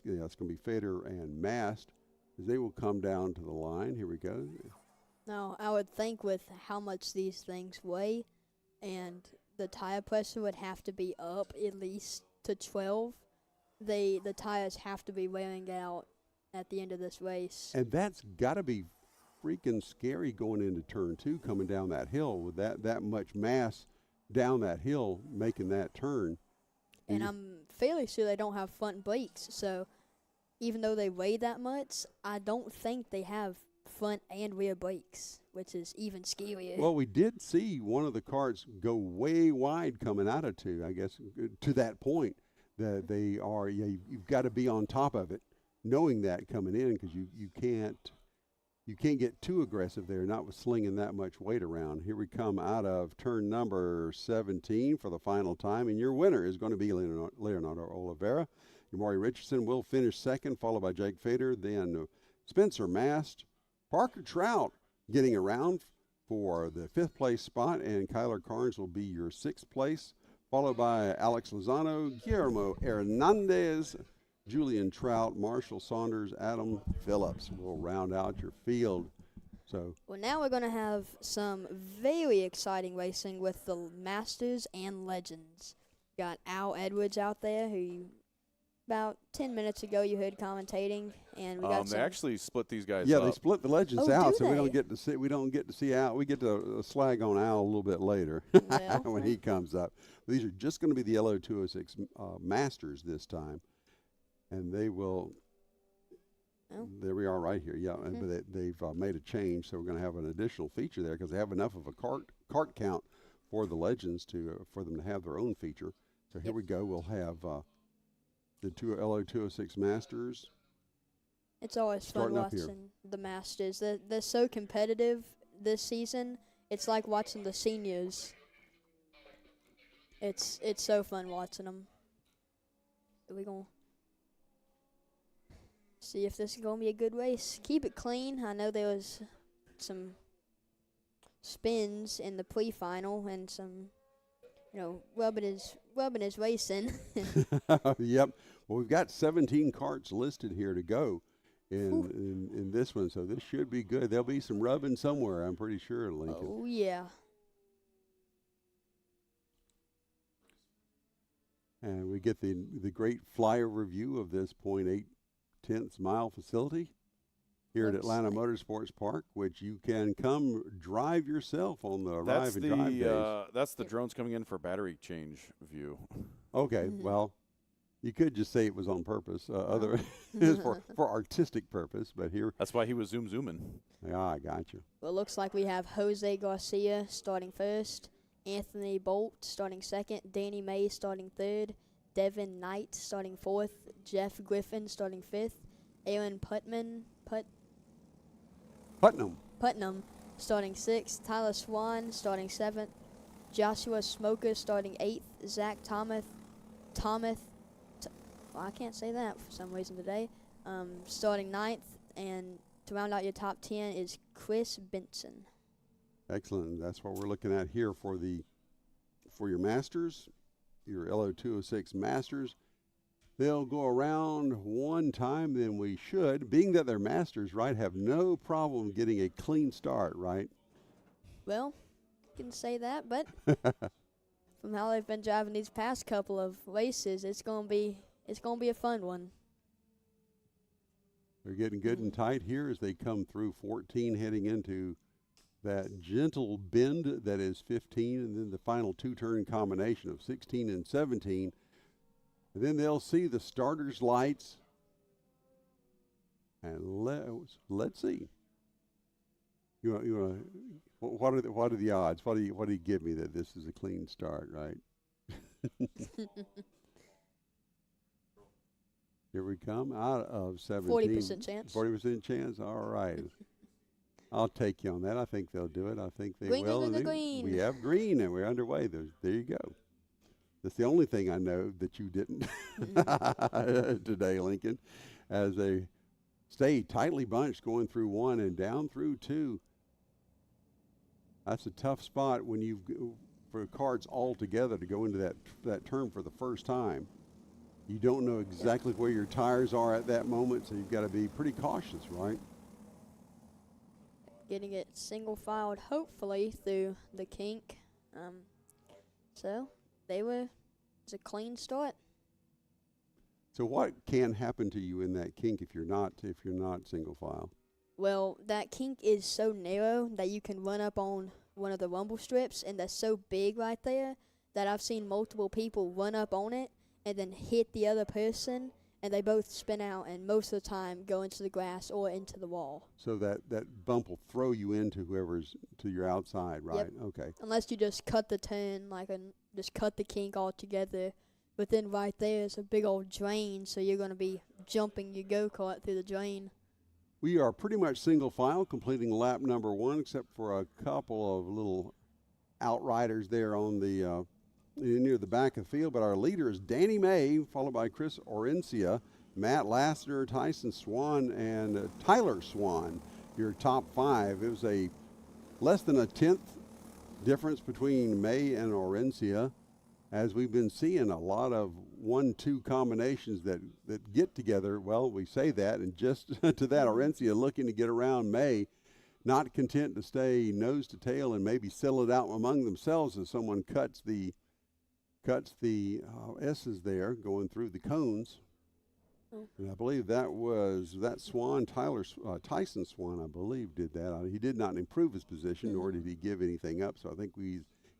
going to be Fader and Mast, as they will come down to the line. Here we go. Now, I would think with how much these things weigh, and the tire pressure would have to be up at least to 12. The tires have to be wearing out at the end of this race. And that's got to be freaking scary going into turn 2, coming down that hill with that much mass down that hill, making that turn. And I'm fairly sure they don't have front brakes, so even though they weigh that much, I don't think they have front and rear brakes, which is even scarier. Well, we did see one of the carts go way wide coming out of 2, I guess, to that point that they are, you've got to be on top of it, knowing that coming in, because you can't get too aggressive there, not with slinging that much weight around. Here we come out of turn number 17 for the final time, and your winner is going to be Leonardo Oliveira. Maury Richardson will finish second, followed by Jake Fader, then Spencer Mast, Parker Trout getting around for the 5th place spot, and Kyler Carnes will be your 6th place, followed by Alex Lozano, Guillermo Hernandez, Julian Trout, Marshall Saunders, Adam Phillips will round out your field. Well, now we're going to have some very exciting racing with the Masters and Legends. Got Al Edwards out there, who about 10 minutes ago you heard commentating, and we got they actually split these guys up. Yeah, they split the Legends out, so they? we don't get to see Al. We get to slag on Al a little bit later Well, when he comes up. These are just going to be the LO206 Masters this time, and they will. Oh. There we are, right here. Yeah, but they've made a change, so we're going to have an additional feature there because they have enough of a cart count for the Legends for them to have their own feature. So here we go. We'll have. The 2 LO206 Masters. It's always fun watching the Masters. They're so competitive this season. It's like watching the seniors. It's so fun watching them. We're going to see if this is going to be a good race. Keep it clean. I know there was some spins in the pre-final and some, rubbing his racing. Yep. Well, we've got 17 carts listed here to go in this one, so this should be good. There'll be some rubbing somewhere, I'm pretty sure, Lincoln. Oh, yeah. And we get the great flyover view of this 0.8 mile facility here at Atlanta Motorsports Park, which you can come drive yourself on the arrive and drive days. That's the drones coming in for battery change view. Okay, well, you could just say it was on purpose, other for artistic purpose, but here. That's why he was zooming. Yeah, I got you. Well, it looks like we have Jose Garcia starting first, Anthony Bolt starting second, Danny May starting third, Devin Knight starting fourth, Jeff Griffin starting fifth, Aaron Putnam starting sixth, Tyler Swan starting seventh, Joshua Smoker starting eighth, Zach I can't say that for some reason today, starting ninth, and to round out your top 10 is Chris Benson. Excellent. That's what we're looking at here for your Masters, your LO206 Masters. They'll go around one time, then we should, being that they're Masters, right, have no problem getting a clean start, right? Well, you can say that, but from how they've been driving these past couple of races, it's gonna be a fun one. They're getting good and tight here as they come through 14, heading into that gentle bend that is 15, and then the final two-turn combination of 16 and 17. And then they'll see the starter's lights. And let's see. What are the odds? What do you give me that this is a clean start, right? Here we come out of 17. 40% chance. 40% chance. All right. I'll take you on that. I think they'll do it. I think they green, will. Green. We have green, and we're underway. There you go. That's the only thing I know that you didn't today, Lincoln, as they stay tightly bunched going through one and down through two. That's a tough spot when for carts all together to go into that turn for the first time. You don't know exactly where your tires are at that moment, so you've got to be pretty cautious, right? Getting it single filed, hopefully, through the kink. So it's a clean start. So what can happen to you in that kink if you're not single file? Well, that kink is so narrow that you can run up on one of the rumble strips, and that's so big right there that I've seen multiple people run up on it and then hit the other person, and they both spin out and most of the time go into the grass or into the wall. So that bump will throw you into whoever's to your outside, right? Yep. Okay. Unless you just cut the turn, just cut the kink altogether. But then right there is a big old drain, so you're going to be jumping your go-kart through the drain. We are pretty much single file, completing lap number 1, except for a couple of little outriders there on the near the back of the field. But our leader is Danny May, followed by Chris Orencia, Matt Lassiter, Tyson Swan, and Tyler Swan. Your top 5. It was a less than a tenth difference between May and Orencia, as we've been seeing a lot of 1-2 combinations that get together. Well, we say that, and just to that, Orencia looking to get around May, not content to stay nose to tail and maybe settle it out among themselves as someone cuts the S's there going through the cones. And I believe that Swan, Tyson Swan, I believe, did that. He did not improve his position, nor did he give anything up, so I think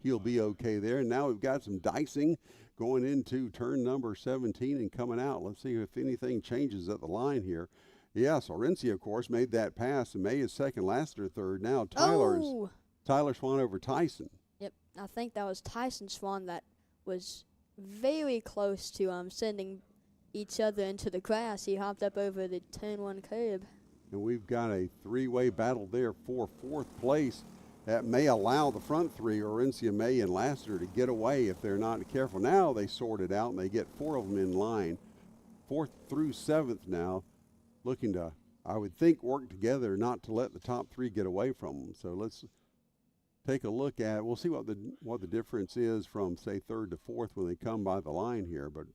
he'll be okay there. And now we've got some dicing going into turn number 17 and coming out. Let's see if anything changes at the line here. Yes, Orencia, of course, made that pass, and May is second, Lassiter third. Now Tyler Swan over Tyson. Yep, I think that was Tyson Swan that was very close to sending each other into the grass. He hopped up over the turn 1 curb. And we've got a 3-way battle there for 4th place. That may allow the front 3, Orencia, May, and Lassiter, to get away if they're not careful. Now they sort it out, and they get 4 of them in line. 4th through 7th now, looking to, I would think, work together not to let the top 3 get away from them. So let's take a look at, we'll see what the difference is from, say, 3rd to 4th when they come by the line here. But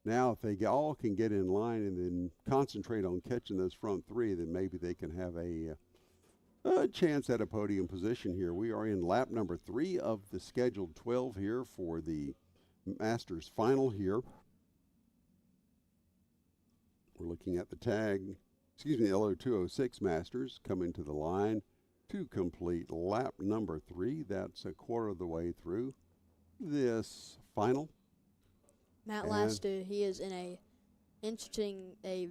now if they all can get in line and then concentrate on catching those front 3, then maybe they can have a chance at a podium position here. We are in lap number 3 of the scheduled 12 here for the Masters final here. We're looking at the LO206 Masters coming to the line to complete lap number 3. That's a quarter of the way through this final. Matt Lassiter, he is in a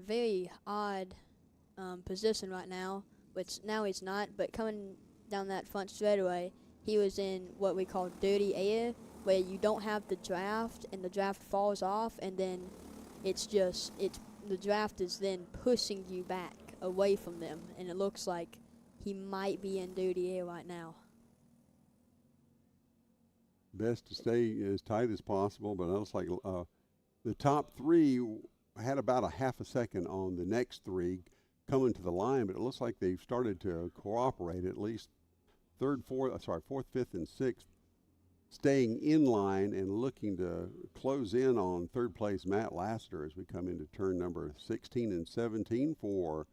very odd position right now, which now he's not, but coming down that front straightaway, he was in what we call dirty air, where you don't have the draft, and the draft falls off, and then the draft is then pushing you back away from them, and it looks like he might be in dirty air right now. Best to stay as tight as possible, but it looks like the top 3 had about a half a second on the next 3 coming to the line, but it looks like they've started to cooperate, at least 4th, 5th, and 6th, staying in line and looking to close in on 3rd place Matt Lassiter as we come into turn number 16 and 17 for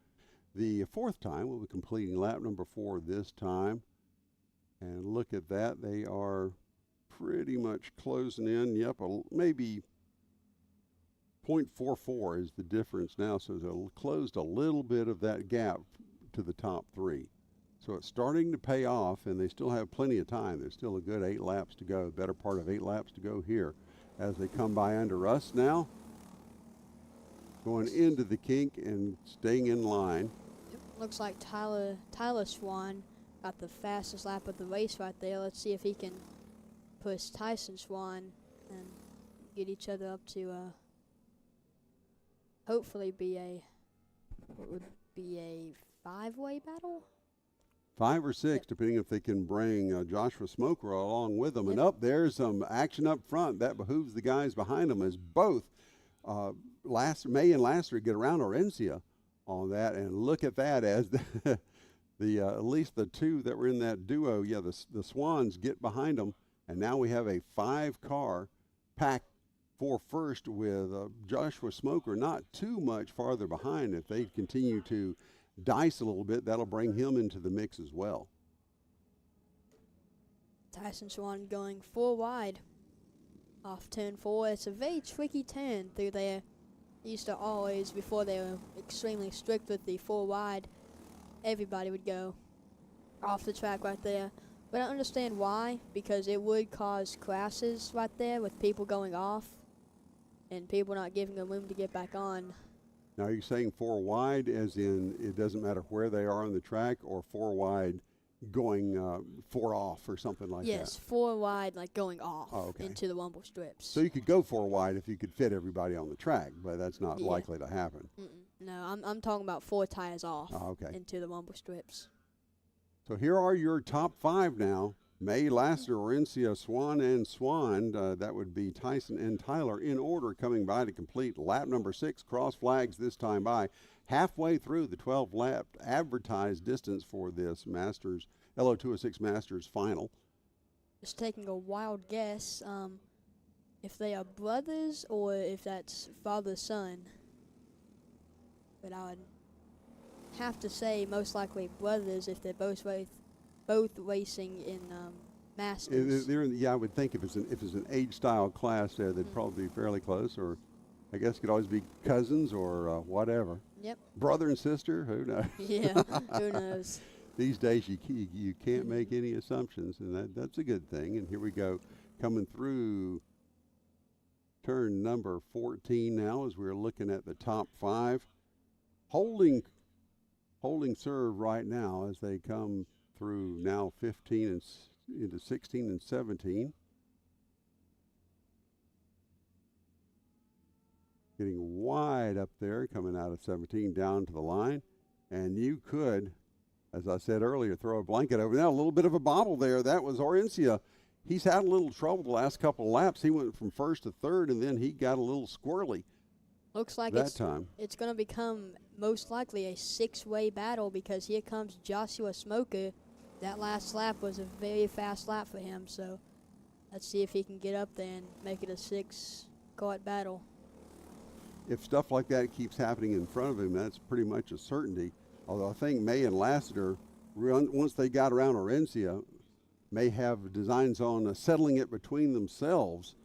the 4th time. We'll be completing lap number 4 this time. And look at that. They are pretty much closing in. Yep, maybe 0.44 is the difference now, so they've closed a little bit of that gap to the top 3. So it's starting to pay off, and they still have plenty of time. There's still a good 8 laps to go, better part of 8 laps to go here as they come by under us now. Going into the kink and staying in line. Looks like Tyler Swan got the fastest lap of the race right there. Let's see if he can push Tyson Swan and get each other up to hopefully be a 5-way battle. 5 or 6, depending if they can bring Joshua Smoker along with them. And up there's some action up front. That behooves the guys behind them as both May and Lassiter get around Orencia on that. And look at that as the at least the 2 that were in that duo, the Swans get behind them. And now we have a 5-car pack for first with Joshua Smoker not too much farther behind. If they continue to dice a little bit, that'll bring him into the mix as well. Tyson Swan going 4 wide off turn 4. It's a very tricky turn through there. Used to always, before they were extremely strict with the 4 wide, everybody would go off the track right there. But I understand why, because it would cause crashes right there with people going off and people not giving them room to get back on. Now, are you saying 4 wide as in it doesn't matter where they are on the track, or 4 wide going 4 off or something like that? Yes, 4 wide, like going off okay. into the rumble strips. So you could go 4 wide if you could fit everybody on the track, but that's not likely to happen. No, I'm talking about 4 tires off into the rumble strips. So here are your top 5 now. May, Lassiter, Orencia, Swan, and Swan. That would be Tyson and Tyler in order coming by to complete lap number 6. Cross flags this time by. Halfway through the 12-lap advertised distance for this Masters, LO206 Masters final. Just taking a wild guess, if they are brothers or if that's father-son. But I would have to say most likely brothers if they're both racing in Masters. I would think if it's an age-style class there, they'd probably be fairly close, or I guess it could always be cousins or whatever. Yep. Brother and sister, who knows? Yeah, who knows? These days you can't make any assumptions, and that's a good thing. And here we go, coming through turn number 14 now as we're looking at the top 5. Holding serve right now as they come through now 15 and into 16 and 17. Getting wide up there, coming out of 17 down to the line. And you could, as I said earlier, throw a blanket over. Now a little bit of a bobble there. That was Orencia. He's had a little trouble the last couple of laps. He went from first to third, and then he got a little squirrely. Looks like it's going to become most likely a 6-way battle, because here comes Joshua Smoker. That last lap was a very fast lap for him, so let's see if he can get up there and make it a 6-kart battle. If stuff like that keeps happening in front of him, that's pretty much a certainty. Although I think May and Lassiter, once they got around Orencia, may have designs on settling it between themselves.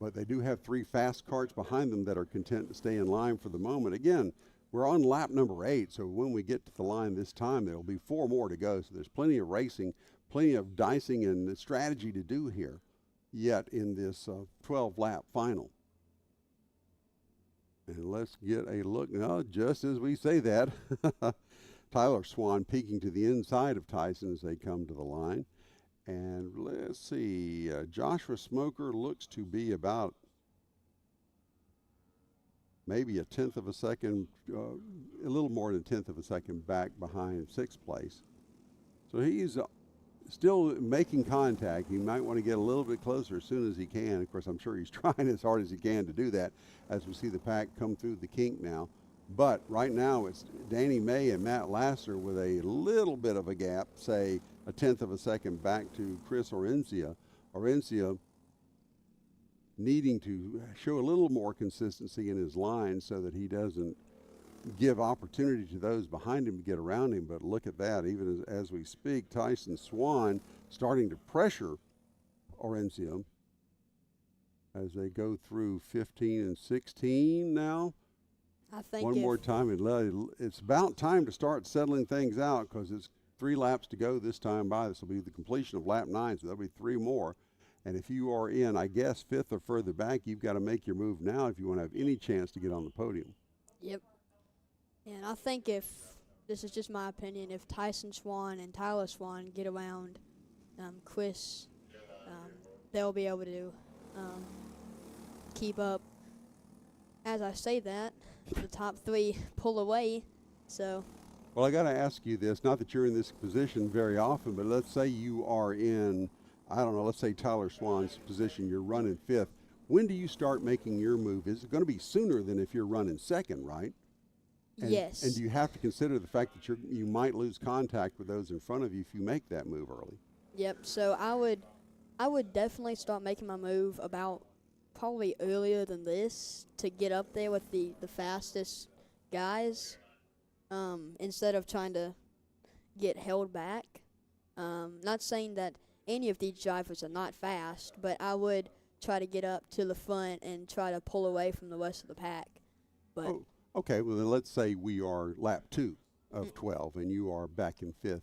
But they do have 3 fast karts behind them that are content to stay in line for the moment. Again, we're on lap number 8, so when we get to the line this time, there will be 4 more to go. So there's plenty of racing, plenty of dicing and strategy to do here yet in this 12-lap final. And let's get a look now, just as we say that. Tyler Swan peeking to the inside of Tyson as they come to the line. And let's see, Joshua Smoker looks to be about maybe a tenth of a second, a little more than a tenth of a second back behind 6th place. So he's still making contact. He might want to get a little bit closer as soon as he can. Of course, I'm sure he's trying as hard as he can to do that as we see the pack come through the kink now. But right now it's Danny May and Matt Lassiter with a little bit of a gap, say a tenth of a second back to Chris Orencia. Orencia needing to show a little more consistency in his line so that he doesn't give opportunity to those behind him to get around him. But look at that, even as we speak, Tyson Swan starting to pressure Orencia as they go through 15 and 16 now. I think one more time, it's about time to start settling things out, because it's 3 laps to go this time by. This will be the completion of lap 9, so there'll be 3 more. And if you are in, I guess, 5th or further back, you've got to make your move now if you want to have any chance to get on the podium. Yep. And I think if, this is just my opinion, if Tyson Swan and Tyler Swan get around Chris, they'll be able to keep up. As I say that, the top 3 pull away, so. Well, I got to ask you this, not that you're in this position very often, but let's say you are in, I don't know, let's say Tyler Swan's position, you're running 5th. When do you start making your move? Is it going to be sooner than if you're running 2nd, right? Yes. And do you have to consider the fact that you might lose contact with those in front of you if you make that move early? Yep. So I I would definitely start making my move about probably earlier than this to get up there with the fastest guys, instead of trying to get held back. Not saying that any of these drivers are not fast, but I would try to get up to the front and try to pull away from the rest of the pack. But Okay, well, then let's say we are lap 2 of 12 and you are back in 5th.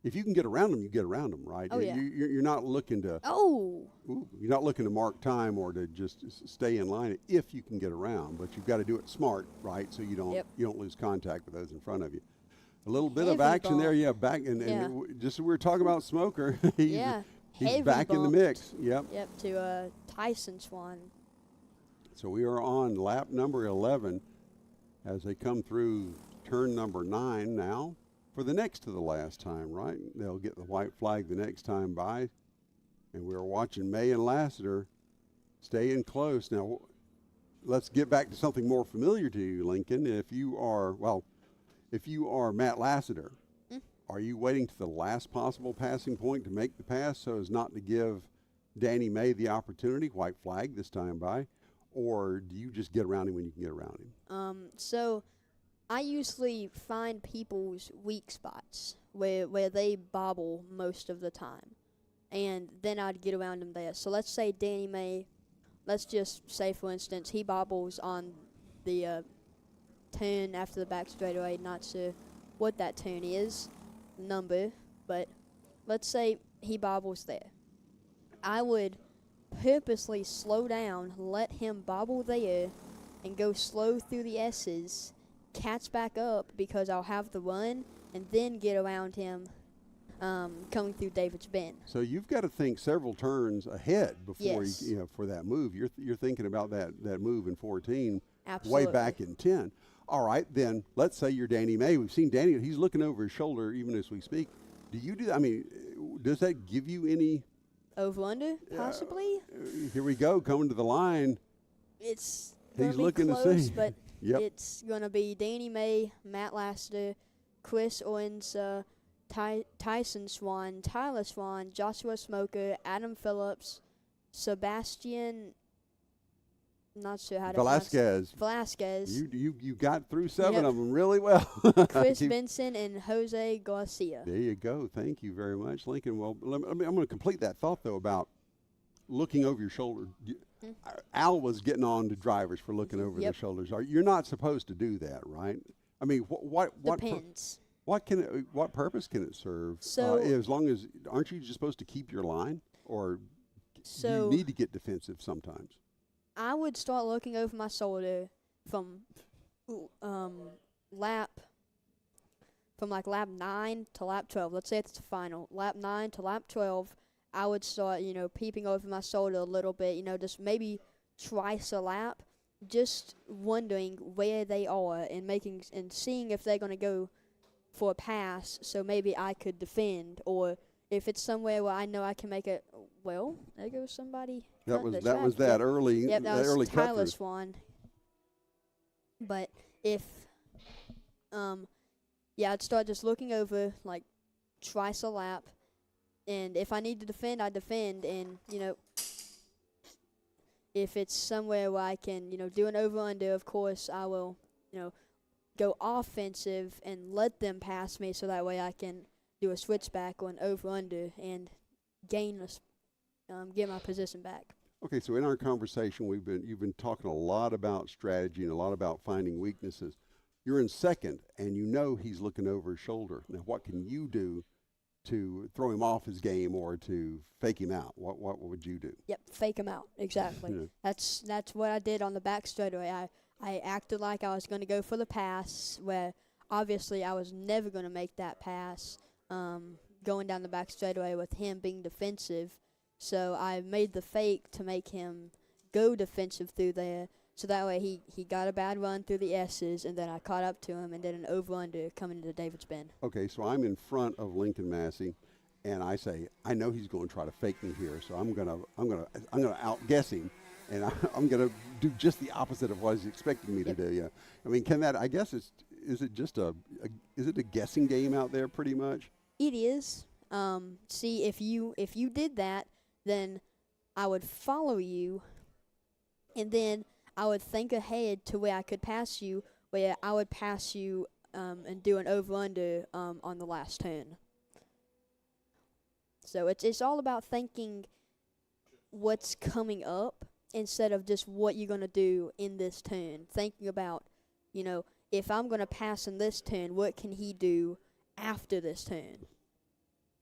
If you can get around them, you get around them, right? Oh, yeah. You're not looking to you're not looking to mark time or to just stay in line if you can get around, but you've got to do it smart, right? So you don't lose contact with those in front of you. A little bit of Heavy action bump. there, yeah, back and just as we were talking about Smoker, he's heavy back in the bumped. mix. Yep. Yep, to Tyson Swan. So we are on lap number 11 as they come through turn number 9 now for the next to the last time, right? They'll get the white flag the next time by. And we're watching May and Lassiter staying close. Now, let's get back to something more familiar to you, Lincoln. If you are Matt Lassiter, are you waiting to the last possible passing point to make the pass so as not to give Danny May the opportunity, white flag this time by, or do you just get around him when you can get around him? So I usually find people's weak spots where they bobble most of the time, and then I'd get around them there. So let's say Danny May, let's just say, for instance, he bobbles on the turn after the back straightaway. Not sure what that turn is, number, but let's say he bobbles there. I would purposely slow down, let him bobble there, and go slow through the S's, catch back up because I'll have the run, and then get around him coming through David's Bend. So you've got to think several turns ahead before Yes. you for that move. You're thinking about that move in 14 Absolutely. way back in 10. All right, then let's say you're Danny May. We've seen Danny; he's looking over his shoulder even as we speak. Do you do that? I mean, does that give you any? Over under, possibly. Here we go, coming to the line. It's He's gonna be looking to close, see. but Yep. it's gonna be Danny May, Matt Lassiter, Chris Owens, Tyson Swan, Tyler Swan, Joshua Smoker, Adam Phillips, Sebastian. Not sure how to Velasquez. Velasquez, You got through 7 Yep. of them really well. Chris Benson, and Jose Garcia. There you go. Thank you very much, Lincoln. Well, I'm going to complete that thought, though, about looking over your shoulder. Al was getting on to drivers for looking over their Yep. shoulders. You're not supposed to do that, right? I mean, what Depends. what purpose can it serve? So- as long as aren't you just supposed to keep your line, or do you need to get defensive sometimes? I would start looking over my shoulder from lap 9 to lap 12. Let's say it's the final. Lap 9 to lap 12, I would start, peeping over my shoulder a little bit, just maybe twice a lap, just wondering where they are and seeing if they're going to go for a pass so maybe I could defend, or if it's somewhere where I know I can make it. Well, there goes somebody. That cutting was the that track. early. Yep, that was early cut Tyler through. Swan. But if, I'd start just looking over like twice a lap, and if I need to defend, I defend, and if it's somewhere where I can, do an over/under, of course I will, go offensive and let them pass me, so that way I can do a switchback or an over/under and get my position back. Okay, so in our conversation, you've been talking a lot about strategy and a lot about finding weaknesses. You're in second, and he's looking over his shoulder. Now, what can you do to throw him off his game or to fake him out? What would you do? Yep, fake him out. Exactly. Yeah. That's what I did on the back straightaway. I acted like I was going to go for the pass, where obviously I was never going to make that pass. Going down the back straightaway with him being defensive. So I made the fake to make him go defensive through there. So that way he got a bad run through the S's, and then I caught up to him and did an over/under coming into David's Bend. Okay, so I'm in front of Lincoln Massey, and I say, I know he's going to try to fake me here, so I'm gonna outguess him, and I'm gonna do just the opposite of what he's expecting me to do. Yeah, I mean, I guess is it just a guessing game out there pretty much? It is. See, if you did that, then I would follow you, and then I would think ahead to where I could pass you, where I would pass you and do an over-under on the last turn. So it's all about thinking what's coming up instead of just what you're going to do in this turn. Thinking about, if I'm going to pass in this turn, what can he do after this turn?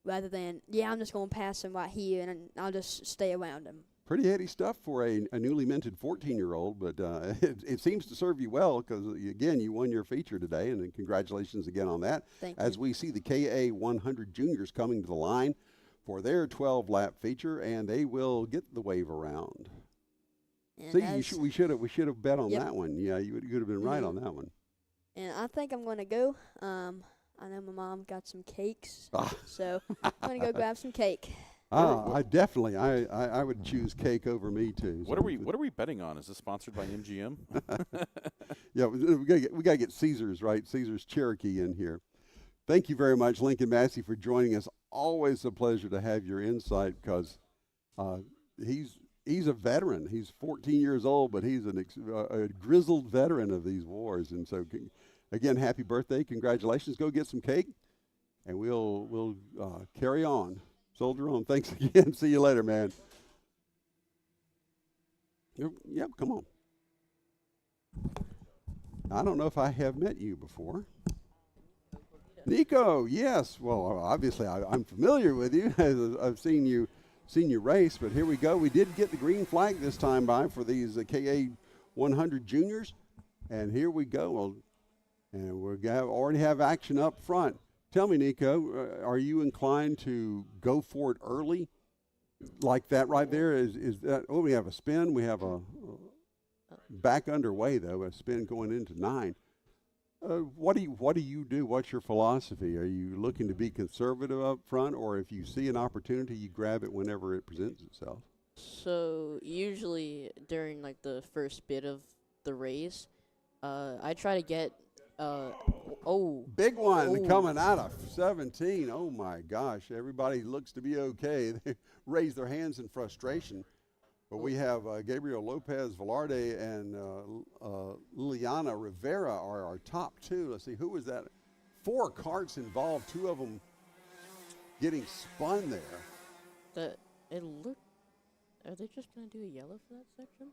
Rather than, I'm just going to pass him right here and I'll just stay around him. Pretty heady stuff for a newly minted 14-year-old, but it seems to serve you well because, again, you won your feature today, and congratulations again on that. Thank As you. we see the KA 100 juniors coming to the line for their 12-lap feature, and they will get the wave around. And See, we should have bet on Yep. that one. Yeah, you would have been right on that one. And I think I'm going to go. I know my mom got some cakes, so I'm going to go grab some cake. I definitely, I would choose cake over me too. What are we betting on? Is this sponsored by MGM? Yeah, we gotta get Caesar's, right? Caesar's Cherokee in here. Thank you very much, Lincoln Massey, for joining us. Always a pleasure to have your insight because he's a veteran. He's 14 years old, but he's a grizzled veteran of these wars. And so, again, happy birthday! Congratulations. Go get some cake, and we'll carry on. Soldier on. Thanks again. See you later, man. Yep, come on. I don't know if I have met you before. Nico, yes. Well, obviously I'm familiar with you. I've seen you race, but here we go. We did get the green flag this time by for these KA 100 juniors, and here we go. Well, and we already have action up front. Tell me, Nico, are you inclined to go for it early, like that right there? Is that? Oh, we have a spin. We have a back underway though. A spin going into 9. What do you do? What's your philosophy? Are you looking to be conservative up front, or if you see an opportunity, you grab it whenever it presents itself? So usually during like the first bit of the race, I try to get Big one Oh. coming out of 17. Oh my gosh! Everybody looks to be okay. They raise their hands in frustration. But we have Gabriel Lopez Velarde and Liliana Rivera are our top 2. Let's see, who was that? 4 karts involved, 2 of them getting spun there. Are they just gonna do a yellow for that section?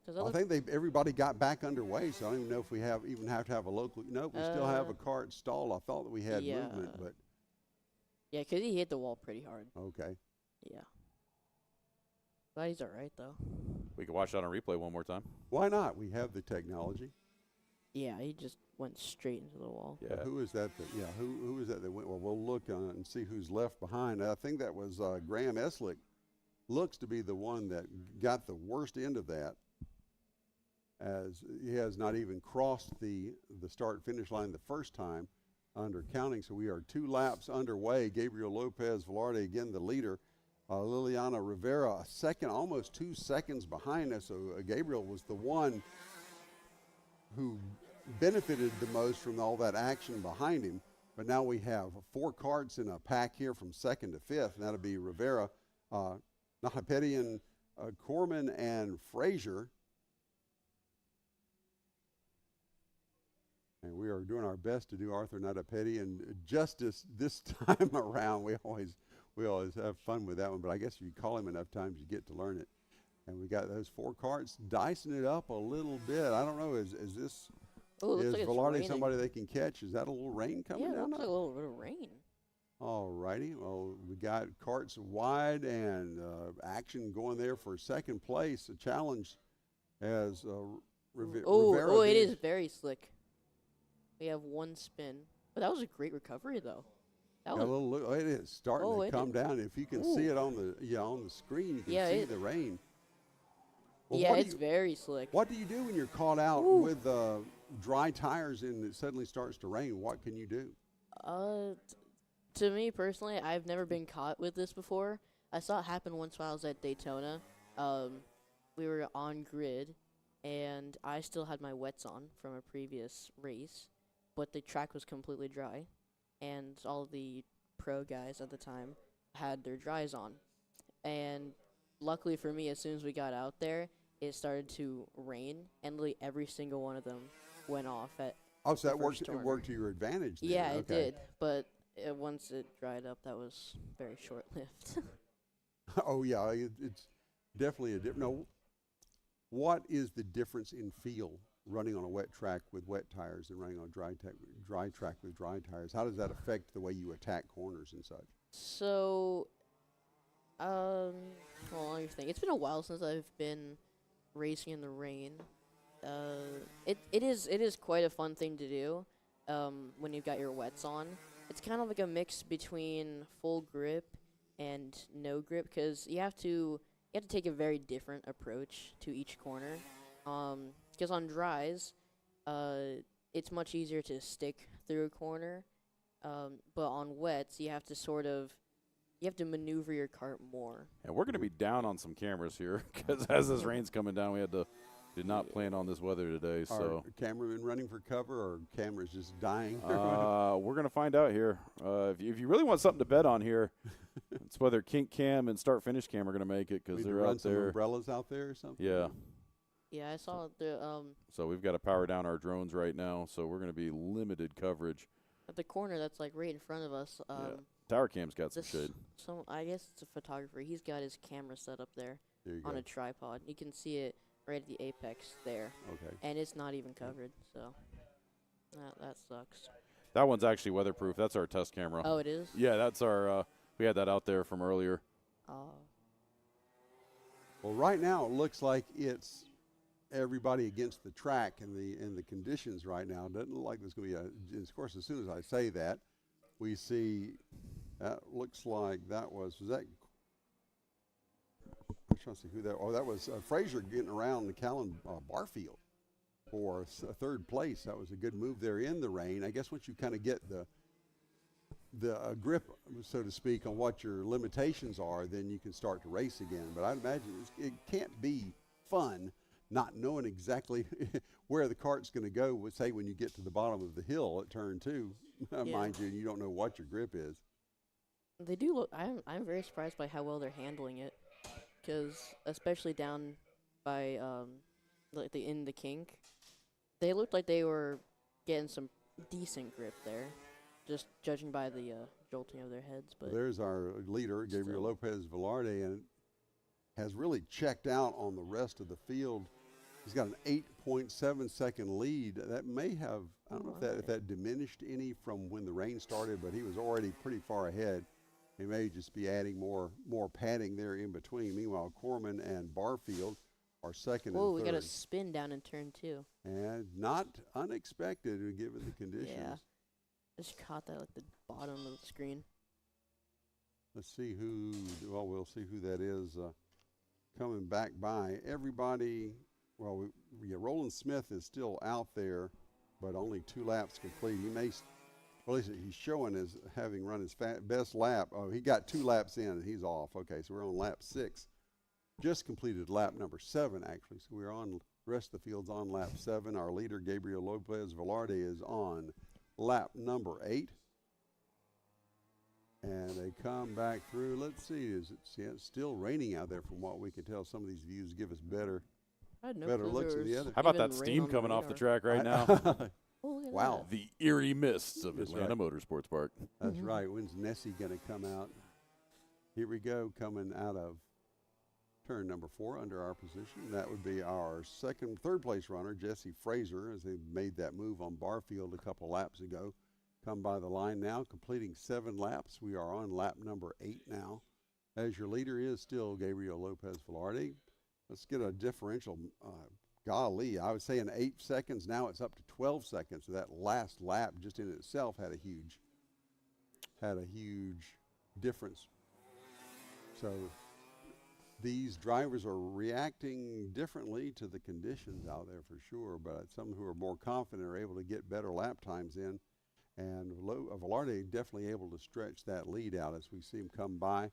I think everybody got back underway, so I don't even know if we even have to have a local. No, we still have a kart stalled. I thought that we had movement, but yeah, 'cause he hit the wall pretty hard. okay. Yeah, but he's all right though. We can watch it on a replay one more time. Why not? We have the technology. Yeah, he just went straight into the wall. Yeah. Who is that? Who is that that went? Well, we'll look and see who's left behind. I think that was Graham Eslick. Looks to be the one that got the worst end of that, as he has not even crossed the start-finish line the first time under counting. So we are 2 laps underway. Gabriel Lopez Velarde, again, the leader. Liliana Rivera, a second, almost 2 seconds behind us. So Gabriel was the one who benefited the most from all that action behind him. But now we have 4 karts in a pack here from 2nd to 5th, and that'll be Rivera, Nahapetian, Corman, and Frazier. And we are doing our best to do Arthur Natapeti justice this time around. We always have fun with that one, but I guess if you call him enough times, you get to learn it. And we got those 4 karts dicing it up a little bit. I don't know, is Velarde somebody they can catch? Is that a little rain coming Yeah, it down? looks like a little bit of rain. All righty. Well, we got karts wide and action going there for 2nd place. A challenge as Rivera. Oh, it is very slick. We have 1 spin, but that was a great recovery though. It is starting to come down. If you can see it on the screen, you can see the rain. Well, yeah, it's very slick. What do you do when you're caught out with dry tires and it suddenly starts to rain? What can you do? To me personally, I've never been caught with this before. I saw it happen once while I was at Daytona. We were on grid, and I still had my wets on from a previous race, but the track was completely dry, and all the pro guys at the time had their dries on. And luckily for me, as soon as we got out there, it started to rain, and literally every single one of them went off at Oh, so the that worked. first It turn. worked to your advantage. Then. Yeah, okay. it did. But once it dried up, that was very short-lived. Oh yeah, it's definitely a different. No, what is the difference in feel running on a wet track with wet tires and running on a dry track with dry tires? How does that affect the way you attack corners and such? So, well, let me think. It's been a while since I've been racing in the rain. It is quite a fun thing to do. When you've got your wets on, it's kind of like a mix between full grip and no grip, because you have to take a very different approach to each corner. Because on dries, it's much easier to stick through a corner. But on wets, you have to maneuver your cart more. And we're going to be down on some cameras here because as this rain's coming down, did not plan on this weather today. So Are cameramen running for cover, or cameras just dying? we're going to find out here. If you really want something to bet on here, it's whether Kink Cam and Start Finish Cam are going to make it, because Need to they're run out some there. umbrellas out there or something. Yeah. Yeah, I saw the So we've got to power down our drones right now. So we're going to be limited coverage. at the corner that's like right in front of us. Yeah. Tower Cam's got some This shade. I guess it's a photographer. He's got his camera set up there There you on go. a tripod. You can see it right at the apex there, Okay. and it's not even covered. So that sucks. That one's actually weatherproof. That's our test camera. Oh, it is. Yeah, that's our. We had that out there from earlier. Oh, Well, right now it looks like it's everybody against the track and the conditions right now. It doesn't look like there's going to be of course, as soon as I say that, we see that looks like was that. I'm trying to see who that. Oh, that was Frazier getting around the Callan Barfield for third place. That was a good move there in the rain. I guess once you kind of get the grip, so to speak, on what your limitations are, then you can start to race again. But I'd imagine it can't be fun not knowing exactly where the cart's going to go. Say when you get to the bottom of the hill at turn 2, mind you, and you don't know what your grip is. they do look. I'm very surprised by how well they're handling it, because especially down by like in the kink, they looked like they were getting some decent grip there, just judging by the jolting of their heads. But There's our leader, Gabriel Lopez Velarde, and has really checked out on the rest of the field. He's got an 8.7 second lead. That may have, I don't know if that diminished any from when the rain started, but he was already pretty far ahead. He may just be adding more padding there in between. Meanwhile, Corman and Barfield are second whoa, and we third. got a spin down in turn 2. And not unexpected given the conditions. Yeah. Just caught that at the bottom of the screen. Let's see we'll see who that is coming back by. Everybody, Roland Smith is still out there, but only 2 laps complete. He may, at least he's showing as having run his best lap. Oh, he got 2 laps in and he's off. Okay, so we're on lap 6. Just completed lap number 7, actually. So we're on, the rest of the field's on lap 7. Our leader, Gabriel Lopez Velarde, is on lap number 8. And they come back through. Let's see, it's still raining out there from what we can tell. Some of these views give us better I had no better clue looks there than the was other. How about even that rain steam on coming off the radar. track right now? Oh, look at Wow. that. The eerie mists of That's Atlanta right. Motorsports Park. That's right. When's Nessie going to come out? Here we go, coming out of turn number 4 under our position. That would be our third place runner, Jesse Frazier, as they made that move on Barfield a couple laps ago. Come by the line now, completing 7 laps. We are on lap number 8 now. As your leader is still Gabriel Lopez Velarde. Let's get a differential. Golly, I would say in 8 seconds. Now it's up to 12 seconds. So that last lap just in itself had a huge difference. So these drivers are reacting differently to the conditions out there for sure, but some who are more confident are able to get better lap times in. And Velarde definitely able to stretch that lead out as we see him come by.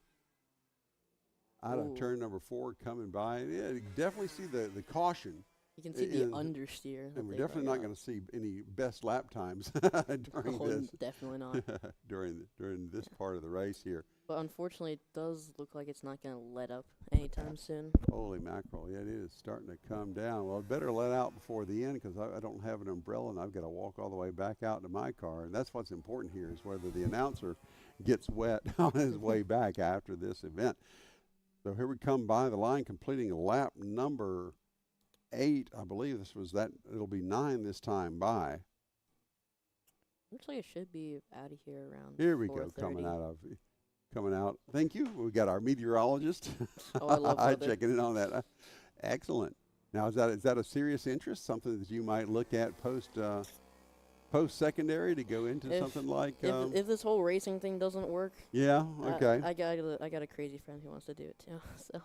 Out of turn number 4 coming by. Yeah, you definitely see the caution You can see the And- understeer. that And we're they definitely brought not out. going to see any best lap times during Oh, this definitely not. during this part of the race here. But unfortunately, it does look like it's not going to let up anytime soon. Holy mackerel! Yeah, it is starting to come down. Well, I'd better let out before the end because I don't have an umbrella and I've got to walk all the way back out to my car. And that's what's important here is whether the announcer gets wet on his way back after this event. So here we come by the line, completing lap number 8. I believe this was that. It'll be 9 this time by. Looks like it should be out of here around. Here we go, 4:30. coming out. Thank you. We got our meteorologist Oh, I love weather. checking in on that. Excellent. Now, is that a serious interest? Something that you might look at post secondary to go into If- something like? If this whole racing thing doesn't work, Yeah. Okay. I got a crazy friend who wants to do it too. So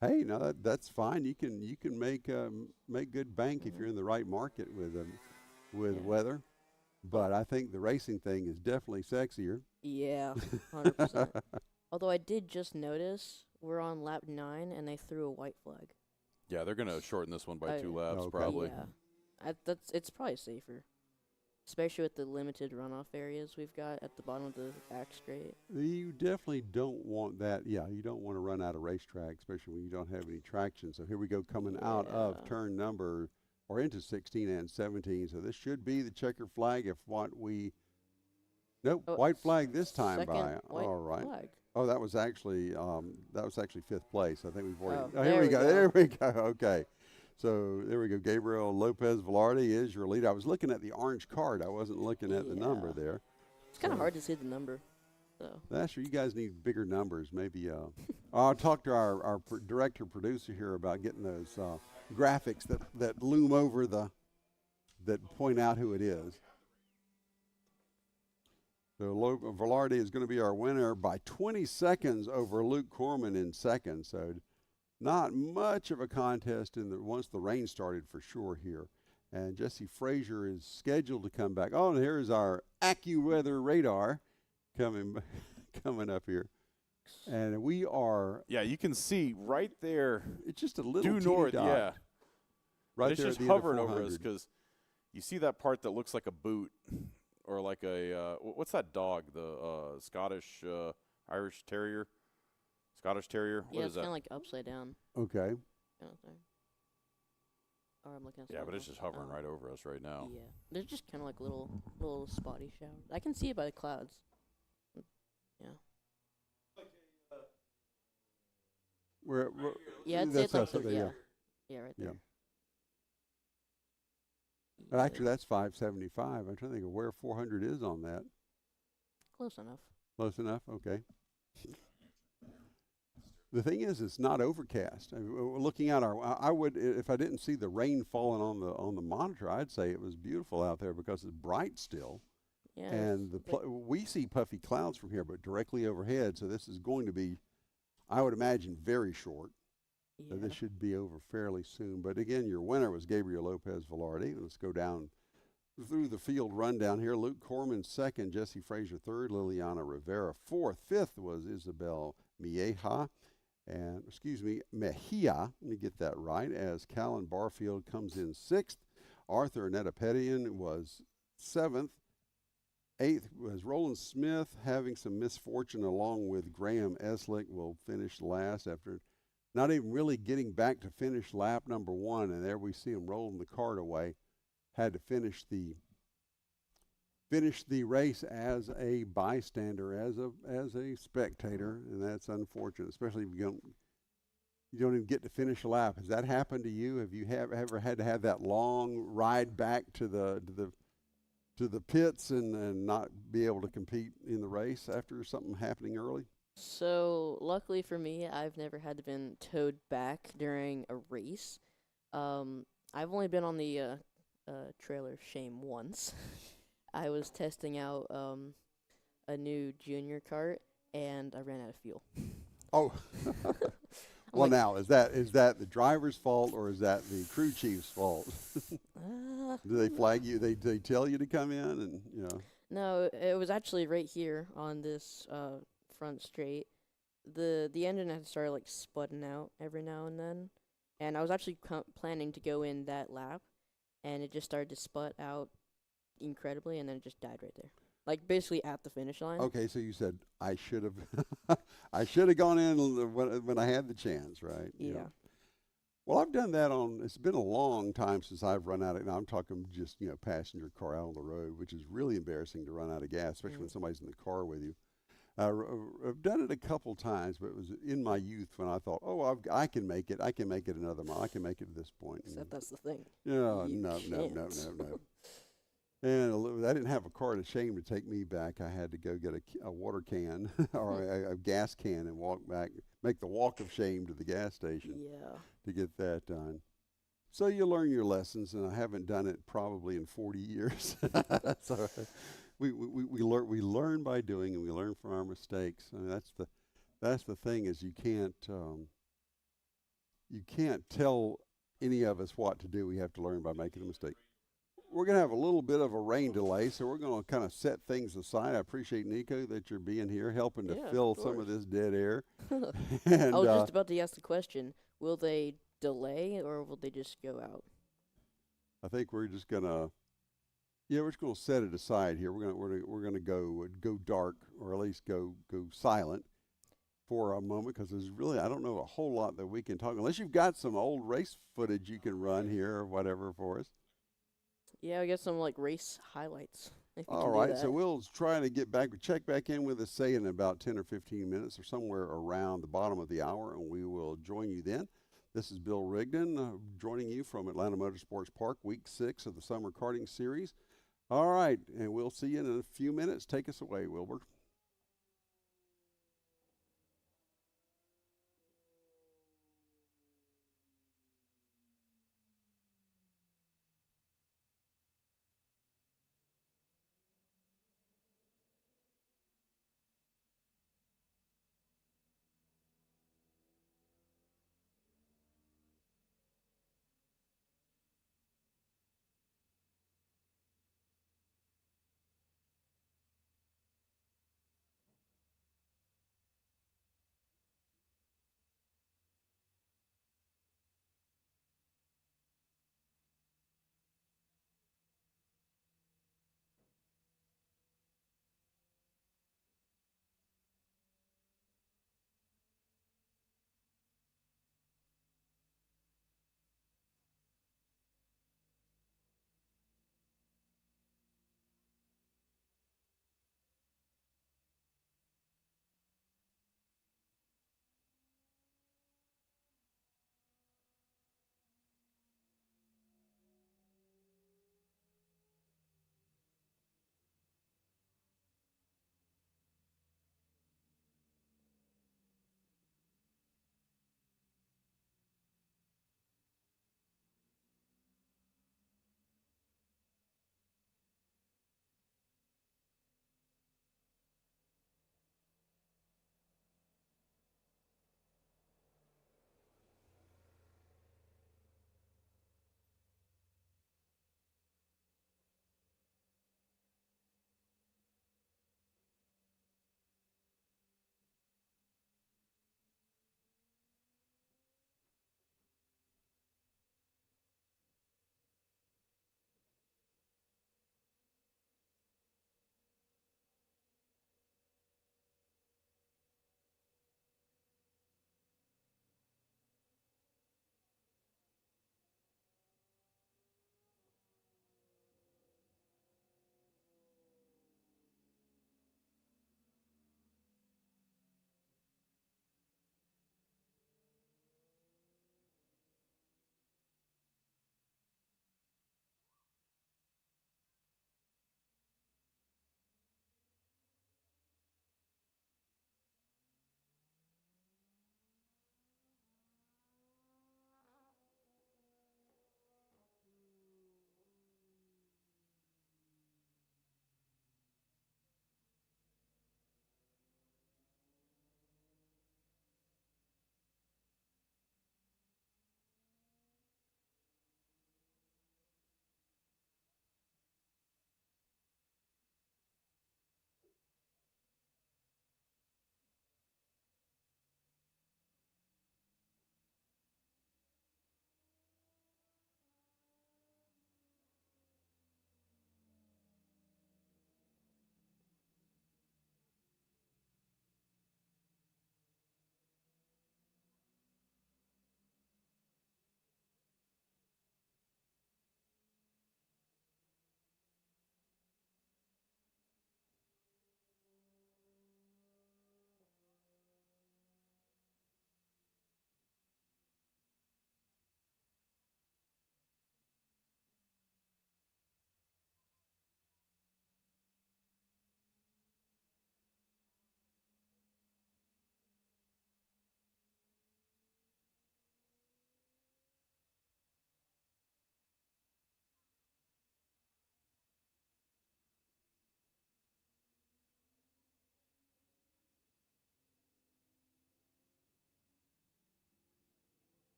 Hey, no, that's fine. You can make good bank if you're in the right market with Yeah. weather. But I think the racing thing is definitely sexier. yeah, 100%. Although I did just notice we're on lap 9 and they threw a white flag. Yeah, they're gonna shorten this one by I- 2 laps Okay. probably. Yeah, it's probably safer, especially with the limited runoff areas we've got at the bottom of the back straight. You definitely don't want that. Yeah, you don't want to run out of racetrack, especially when you don't have any traction. So here we go coming out of Yeah. turn number or into 16 and 17. So this should be the checker flag if what we nope, Oh, white flag this time Second by. white All right. flag. Oh, that was actually 5th place. I think we've already. Oh, here there we we go. go. There we go. Okay. So there we go. Gabriel Lopez Velarde is your lead. I was looking at the orange card. I wasn't looking at the number Yeah. there. It's kind of So- hard to see the number, so. That's true. You guys need bigger numbers. Maybe I'll talk to our director producer here about getting those graphics that loom over that point out who it is. So Velarde is going to be our winner by 20 seconds over Luke Corman in second. So not much of a contest once the rain started for sure here. And Jesse Frazier is scheduled to come back. Oh, and here's our AccuWeather radar coming up here. And we are, Yeah, you can see right there it's just a little due teeny north. dot Yeah, right it's there just at the end of hovering over us 400. because you see that part that looks like a boot or like a what's that dog? The Scottish Irish Terrier, Scottish Terrier. Yeah, What it's is that? kind of like upside down Okay. kind of thing. Or I'm looking at Yeah, but something it's else. just hovering Oh. right over us right now. Yeah, they're just kind of like little spotty showers. I can see it by the clouds. Yeah, We're yeah, it's that's like us the, up there, yeah, yeah, right Yeah. there. Actually, that's 575. I'm trying to think of where 400 is on that. Close enough. Close enough? Okay. The thing is, it's not overcast. I mean, looking at I would, if I didn't see the rain falling on the monitor, I'd say it was beautiful out there because it's bright still. Yeah, And it's- we see puffy clouds from here, but directly overhead. So this is going to be, I would imagine, very short. So yeah. this should be over fairly soon. But again, your winner was Gabriel Lopez Velarde. Let's go down through the field rundown here. Luke Corman second, Jesse Frazier third, Liliana Rivera fourth. Fifth was Isabel Mejia. Mejia, let me get that right, as Callan Barfield comes in sixth. Arthur Netapetian was seventh. Eighth was Roland Smith, having some misfortune along with Graham Eslick, will finish last after not even really getting back to finish lap number one. And there we see him rolling the cart away. Had to finish the race as a bystander, as a spectator, and that's unfortunate, especially if you don't even get to finish a lap. Has that happened to you? Have you ever had to have that long ride back to the pits and not be able to compete in the race after something happening early? So luckily for me, I've never had to been towed back during a race. I've only been on the trailer shame once. I was testing out a new junior kart, and I ran out of fuel. Oh, well, like- now is that the driver's fault or is that the crew chief's fault? Do they flag you? They tell you to come in, and No, it was actually right here on this front straight. The engine had started like sputting out every now and then, and I was actually planning to go in that lap, and it just started to sput out incredibly, and then it just died right there, like basically at the finish line. Okay, so you said I should have, I should have gone in when I had the chance, right? Yeah. You know. Well, I've done that on. It's been a long time since I've run out of. Now I'm talking just passenger car out on the road, which is really embarrassing to run out of gas, especially when somebody's in the car with you. I've done it a couple times, but it was in my youth when I thought, oh, I can make it. I can make it another mile. I can make it to this point. Except that's the thing. No, You no. can't. And I didn't have a car to shame to take me back. I had to go get a water can or a gas can and walk back, make the walk of shame to the gas station Yeah. to get that done. So you learn your lessons, and I haven't done it probably in 40 years. So we learn by doing, and we learn from our mistakes. I mean, that's the thing is you can't tell any of us what to do. We have to learn by making a mistake. We're going to have a little bit of a rain delay, so we're going to kind of set things aside. I appreciate, Nico, that you're being here, helping to fill some of this dead air. And, I was just about to ask the question, will they delay or will they just go out? I think we're just going to, we're just going to set it aside here. We're going to go dark, or at least go silent for a moment, because there's really, I don't know a whole lot that we can talk, unless you've got some old race footage you can run here or whatever for us. Yeah, I guess some like race highlights. All right, so we'll try to check back in with us, say in about 10 or 15 minutes or somewhere around the bottom of the hour, and we will join you then. This is Bill Rigdon joining you from Atlanta Motorsports Park, Week 6 of the Summer Karting Series. All right, and we'll see you in a few minutes. Take us away, Wilbur.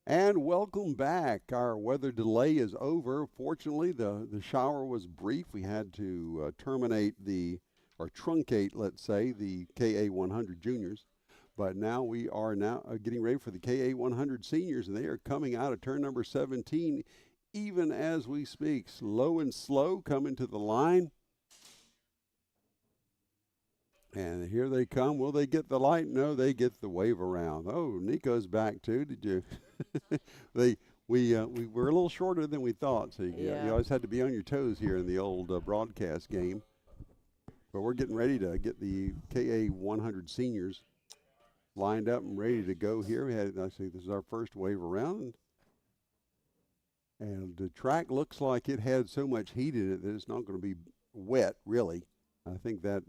And welcome back. Our weather delay is over. Fortunately, the shower was brief. We had to terminate or truncate, let's say, the KA 100 juniors. But now we are getting ready for the KA 100 seniors, and they are coming out of turn number 17 even as we speak. Low and slow coming to the line. And here they come. Will they get the light? No, they get the wave around. Oh, Nico's back too. Did you? We were a little shorter than we thought, so you always had to be on your toes here in the old broadcast game. But we're getting ready to get the KA 100 seniors lined up and ready to go here. I see this is our first wave around. And the track looks like it had so much heat in it that it's not going to be wet, really. I think that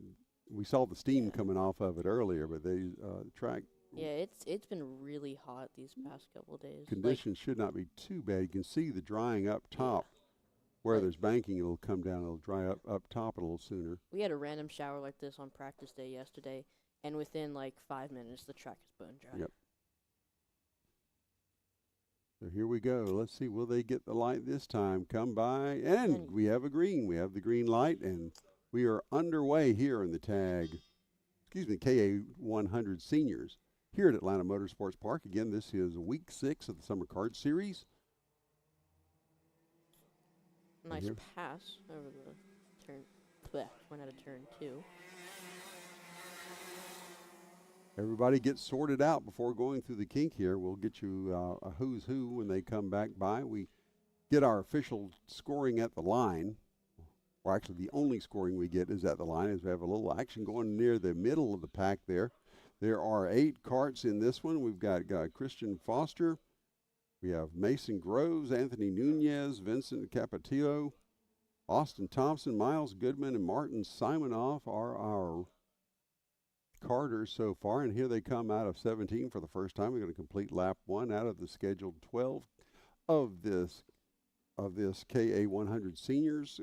we saw the steam coming off of it earlier, but the track. Yeah, it's been really hot these past couple of days. Conditions should not be too bad. You can see the drying up top. Where there's banking, it'll come down. It'll dry up top a little sooner. We had a random shower like this on practice day yesterday, and within like 5 minutes, the track is bone dry. Yep. So here we go. Let's see, will they get the light this time? Come by, and we have a green. We have the green light, and we are underway here in the KA 100 seniors here at Atlanta Motorsports Park. Again, this is week 6 of the Summer Kart Series. Nice pass over the turn. Went out of turn 2. Everybody gets sorted out before going through the kink here. We'll get you a who's who when they come back by. We get our official scoring at the line. Or actually, the only scoring we get is at the line, as we have a little action going near the middle of the pack there. There are 8 karts in this one. We've got Christian Foster. We have Mason Groves, Anthony Nunez, Vincent Capetillo, Austin Thompson, Miles Goodman, and Martin Simonoff are our karters so far. And here they come out of 17 for the first time. We're going to complete lap 1 out of the scheduled 12 of this KA 100 seniors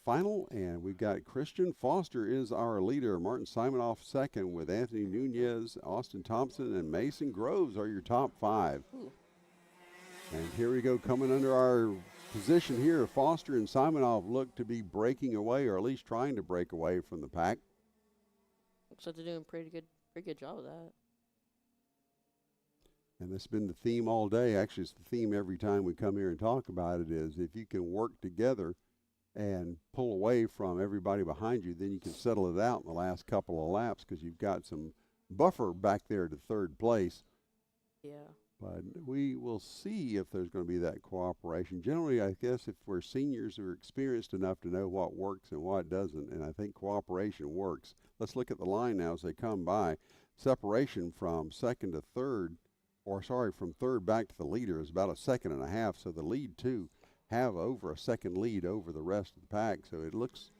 final, and we've got Christian Foster is our leader. Martin Simonoff second, with Anthony Nunez, Austin Thompson, and Mason Groves are your top 5. Ooh. And here we go, coming under our position here. Foster and Simonoff look to be breaking away, or at least trying to break away from the pack. Looks like they're doing pretty good job of that. And that's been the theme all day. Actually, it's the theme every time we come here and talk about it, is if you can work together and pull away from everybody behind you, then you can settle it out in the last couple of laps, because you've got some buffer back there to third place. Yeah. But we will see if there's going to be that cooperation. Generally, I guess if we're seniors who are experienced enough to know what works and what doesn't, and I think cooperation works. Let's look at the line now as they come by. Separation from second to third, from third back to the leader is about 1.5 seconds. So the lead two have over a second lead over the rest of the pack. So it looks,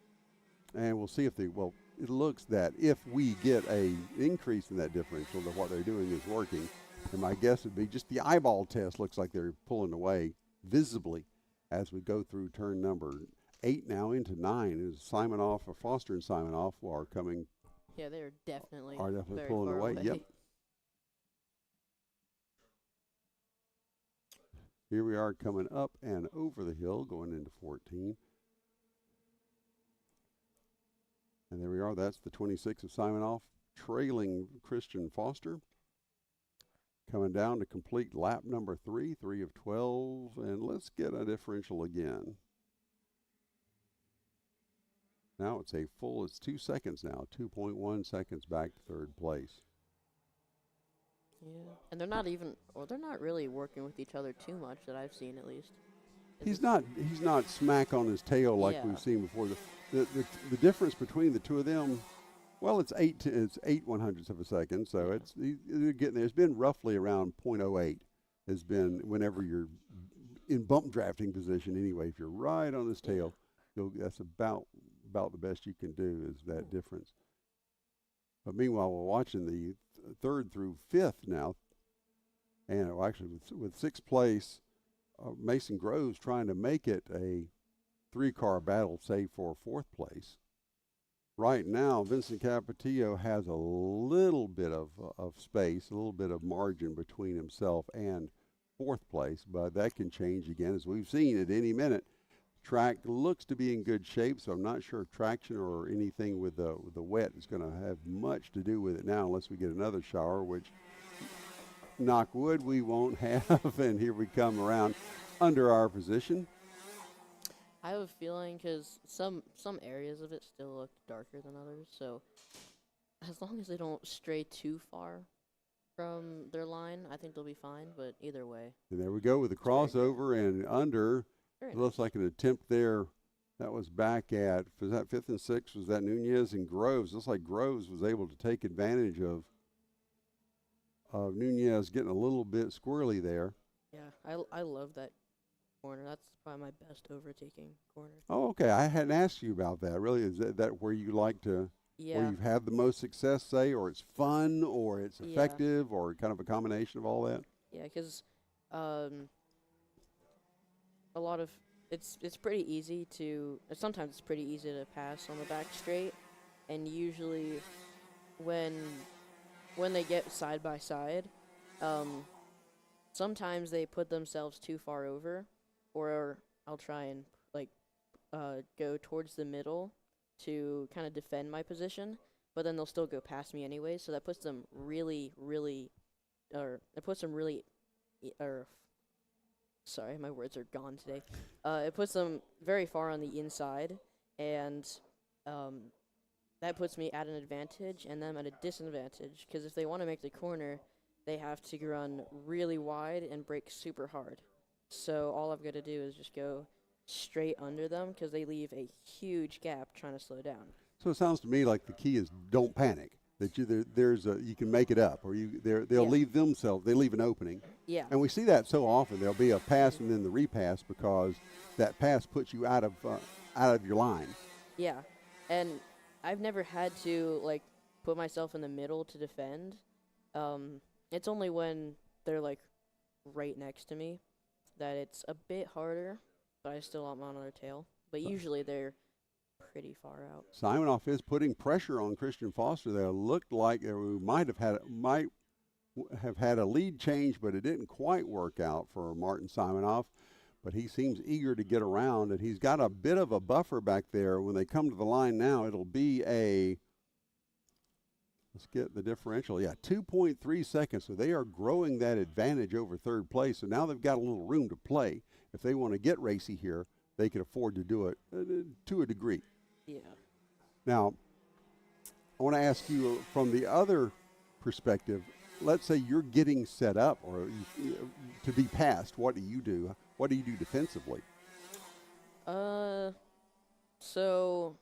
and we'll see if it looks that if we get a increase in that differential, that what they're doing is working. And my guess would be just the eyeball test looks like they're pulling away visibly as we go through turn number 8 now into 9. Is Foster and Simonoff are coming. Yeah, they're definitely very pulling far away. Yep. Here we are coming up and over the hill, going into 14. And there we are. That's the 26 of Simonoff, trailing Christian Foster. Coming down to complete lap number 3 of 12. And let's get a differential again. Now it's it's 2 seconds now, 2.1 seconds back to third place. Yeah, and they're not really working with each other too much that I've seen, at least. He's not smack on his tail like we've seen before. The difference between the two of them, well, it's 8 100ths of a second, so they're getting there. It's been roughly around 0.08. Has been whenever you're in bump drafting position anyway. If you're right on his tail, that's about the best you can do, is that difference. But meanwhile, we're watching the 3rd through 5th now, and actually with 6th place, Mason Groves trying to make it a 3-car battle, save for 4th place. Right now, Vincent Capetillo has a little bit of space, a little bit of margin between himself and fourth place, but that can change again, as we've seen at any minute. Track looks to be in good shape, so I'm not sure if traction or anything with the wet is going to have much to do with it now, unless we get another shower, which, knock wood, we won't have. And here we come around under our position. I have a feeling because some areas of it still look darker than others, so as long as they don't stray too far from their line, I think they'll be fine. But either way, And there we go with the crossover and under. very It looks like an attempt there. That was back at, was that 5th and 6th? Was that Nunez and Groves? Looks like Groves was able to take advantage of Nunez getting a little bit squirrely there. yeah, I love that corner. That's probably my best overtaking corner. Oh, okay. I hadn't asked you about that. Really, is that where you like to, where Yeah, you've had the most success, say, or it's fun, or it's Yeah. effective, or kind of a combination of all that? yeah, because a lot of it's pretty easy to sometimes it's pretty easy to pass on the back straight, and usually when they get side by side, sometimes they put themselves too far over, or I'll try and go towards the middle to kind of defend my position, but then they'll still go past me anyway, so that puts them sorry, my words are gone today. It puts them very far on the inside, and that puts me at an advantage and them at a disadvantage, because if they want to make the corner, they have to run really wide and brake super hard. So all I've got to do is just go straight under them, because they leave a huge gap trying to slow down. So it sounds to me like the key is don't panic. That you can make it up, or they'll Yeah. leave themselves. They leave an opening. Yeah. And we see that so often. There'll be a pass and then the repass, because that pass puts you out of your line. Yeah, and I've never had to put myself in the middle to defend. It's only when they're right next to me that it's a bit harder, but I still am on their tail. But usually they're pretty far out. Simonoff is putting pressure on Christian Foster there. Looked like we might have had a lead change, but it didn't quite work out for Martin Simonoff. But he seems eager to get around, and he's got a bit of a buffer back there. When they come to the line now, it'll be let's get the differential. Yeah, 2.3 seconds. So they are growing that advantage over third place. So now they've got a little room to play. If they want to get racy here, they can afford to do it to a degree. Yeah. Now, I want to ask you from the other perspective. Let's say you're getting set up or to be passed. What do you do? What do you do defensively? So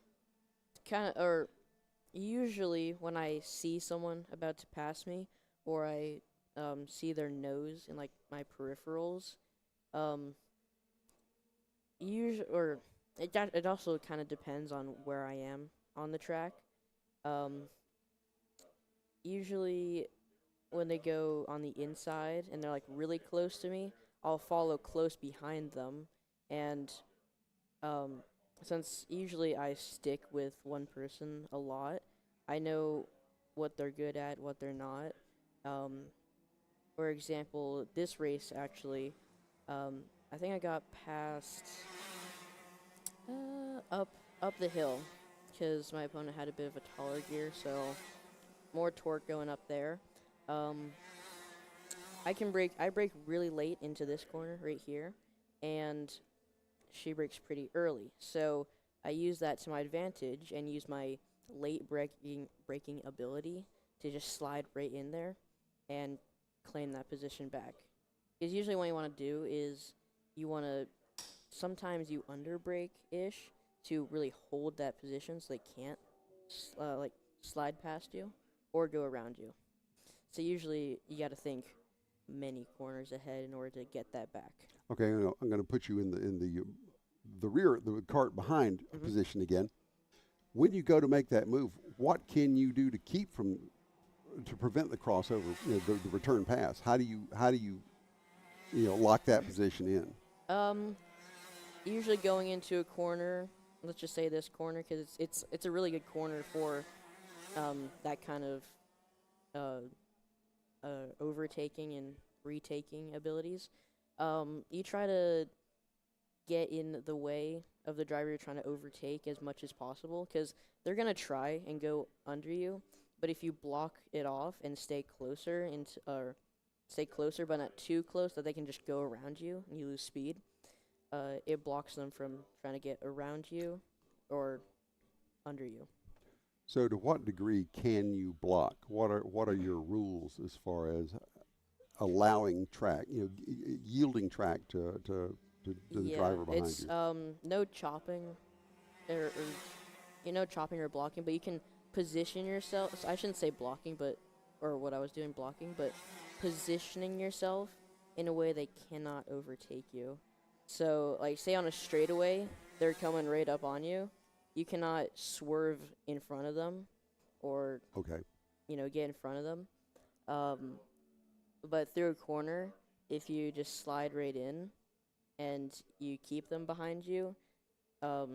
usually when I see someone about to pass me, or I see their nose in my peripherals, it also kind of depends on where I am on the track. Usually when they go on the inside and they're really close to me, I'll follow close behind them, and since usually I stick with one person a lot, I know what they're good at, what they're not. For example, this race actually, I think I got past up the hill, because my opponent had a bit of a taller gear, so more torque going up there. I brake really late into this corner right here, and she brakes pretty early. So I use that to my advantage and use my late braking ability to just slide right in there and claim that position back. Because usually what you want to do is sometimes you under brake-ish to really hold that position so they can't slide past you or go around you. So usually you got to think many corners ahead in order to get that back. Okay, I'm going to put you in the rear, the cart behind position again. When you go to make that move, what can you do to prevent the crossover, the return pass? How do you lock that position in? Usually going into a corner, let's just say this corner, because it's a really good corner for that kind of overtaking and retaking abilities. You try to get in the way of the driver you're trying to overtake as much as possible, because they're going to try and go under you. But if you block it off and stay closer, stay closer but not too close that they can just go around you and you lose speed, it blocks them from trying to get around you or under you. So to what degree can you block? What are your rules as far as allowing track, yielding track to the driver behind it's, you? no chopping, or chopping or blocking, but you can position yourself. So I shouldn't say blocking, or what I was doing blocking, but positioning yourself in a way they cannot overtake you. So, like, say on a straightaway, they're coming right up on you. You cannot swerve in front of them, or get in front of them. But through a corner, if you just slide right in and you keep them behind you, not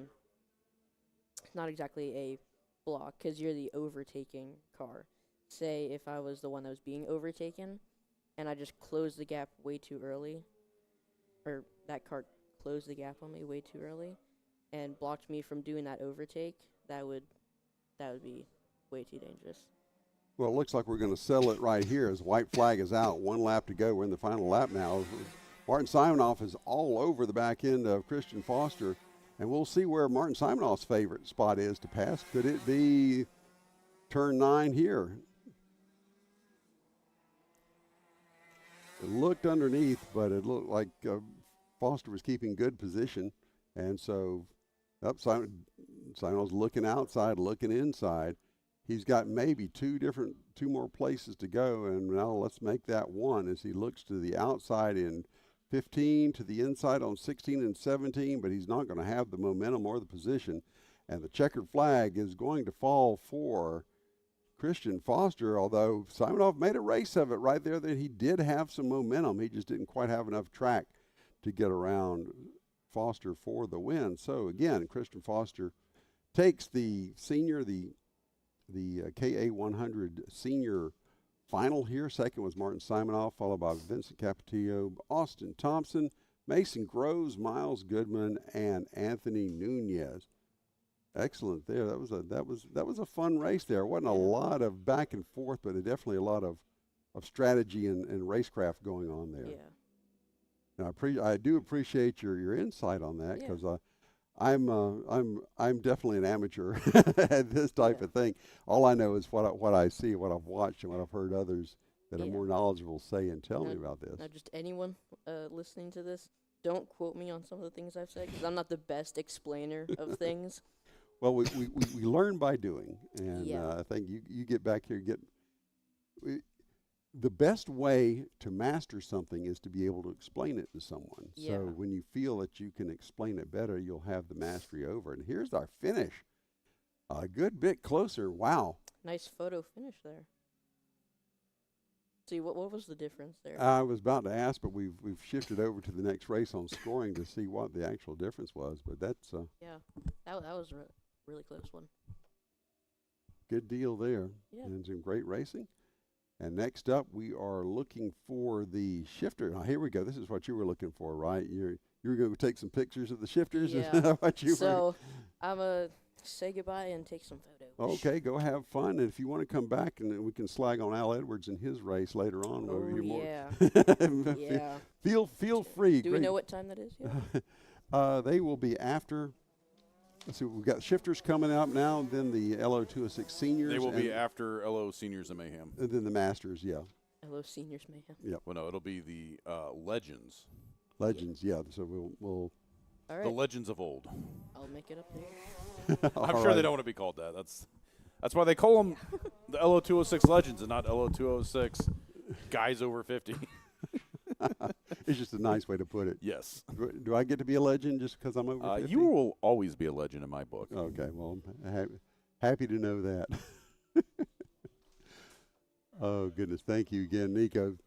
exactly a block, because you're the overtaking car. Say if I was the one that was being overtaken and I just closed the gap way too early, or that cart closed the gap on me way too early and blocked me from doing that overtake, that would be way too dangerous. Well, it looks like we're going to settle it right here as white flag is out. 1 lap to go. We're in the final lap now. Martin Simonoff is all over the back end of Christian Foster, and we'll see where Martin Simonoff's favorite spot is to pass. Could it be turn 9 here? It looked underneath, but it looked like Foster was keeping good position, and so Simonoff's looking outside, looking inside. He's got maybe two more places to go, and now let's make that one as he looks to the outside in 15, to the inside on 16 and 17, but he's not going to have the momentum or the position, and the checkered flag is going to fall for Christian Foster, although Simonoff made a race of it right there that he did have some momentum. He just didn't quite have enough track to get around Foster for the win. So, again, Christian Foster takes the senior, the KA 100 senior final here. Second was Martin Simonoff, followed by Vincent Capetillo, Austin Thompson, Mason Groves, Miles Goodman, and Anthony Nunez. Excellent there. That was a fun race there. It wasn't a lot of back and forth, but definitely a lot of strategy and racecraft going on there. Yeah. Now, I do appreciate your insight on that, because I'm definitely an amateur at this type of thing. All I know is what I see, what I've watched, and what I've heard others that are more knowledgeable say and tell me about this. Now, just anyone listening to this, don't quote me on some of the things I've said, because I'm not the best explainer of things. Well, we learn by doing, and I think you get back here, the best way to master something is to be able to explain it to someone. Yeah. So when you feel that you can explain it better, you'll have the mastery over it. And here's our finish. A good bit closer. Wow. Nice photo finish there. See, what was the difference there? I was about to ask, but we've shifted over to the next race on scoring to see what the actual difference was. But that's that was a really close one. Good deal there. Yeah. And some great racing. And next up, we are looking for the shifter. Now, here we go. This is what you were looking for, right? You were going to take some pictures of the shifters? Yeah. Is that what you were? So I'm going to say goodbye and take some photos. Okay, go have fun. And if you want to come back, and then we can slag on Al Edwards and his race later on. Yeah. Feel free. Do we know what time that is yet? They will be after. Let's see, we've got shifters coming up now, and then the LO206 seniors. They will be after LO seniors and mayhem. And then the masters, yeah. LO seniors mayhem. Yep. Well, no, it'll be the legends. Legends, yeah. So we'll All right. The legends of old. I'll make it up there. I'm sure they don't want to be called that. That's why they call them the LO206 legends and not LO206 guys over 50. It's just a nice way to put it. Yes. Do I get to be a legend just because I'm over 50? You will always be a legend in my book. Okay, well, I'm happy to know that. Oh, goodness. Thank you again, Nico.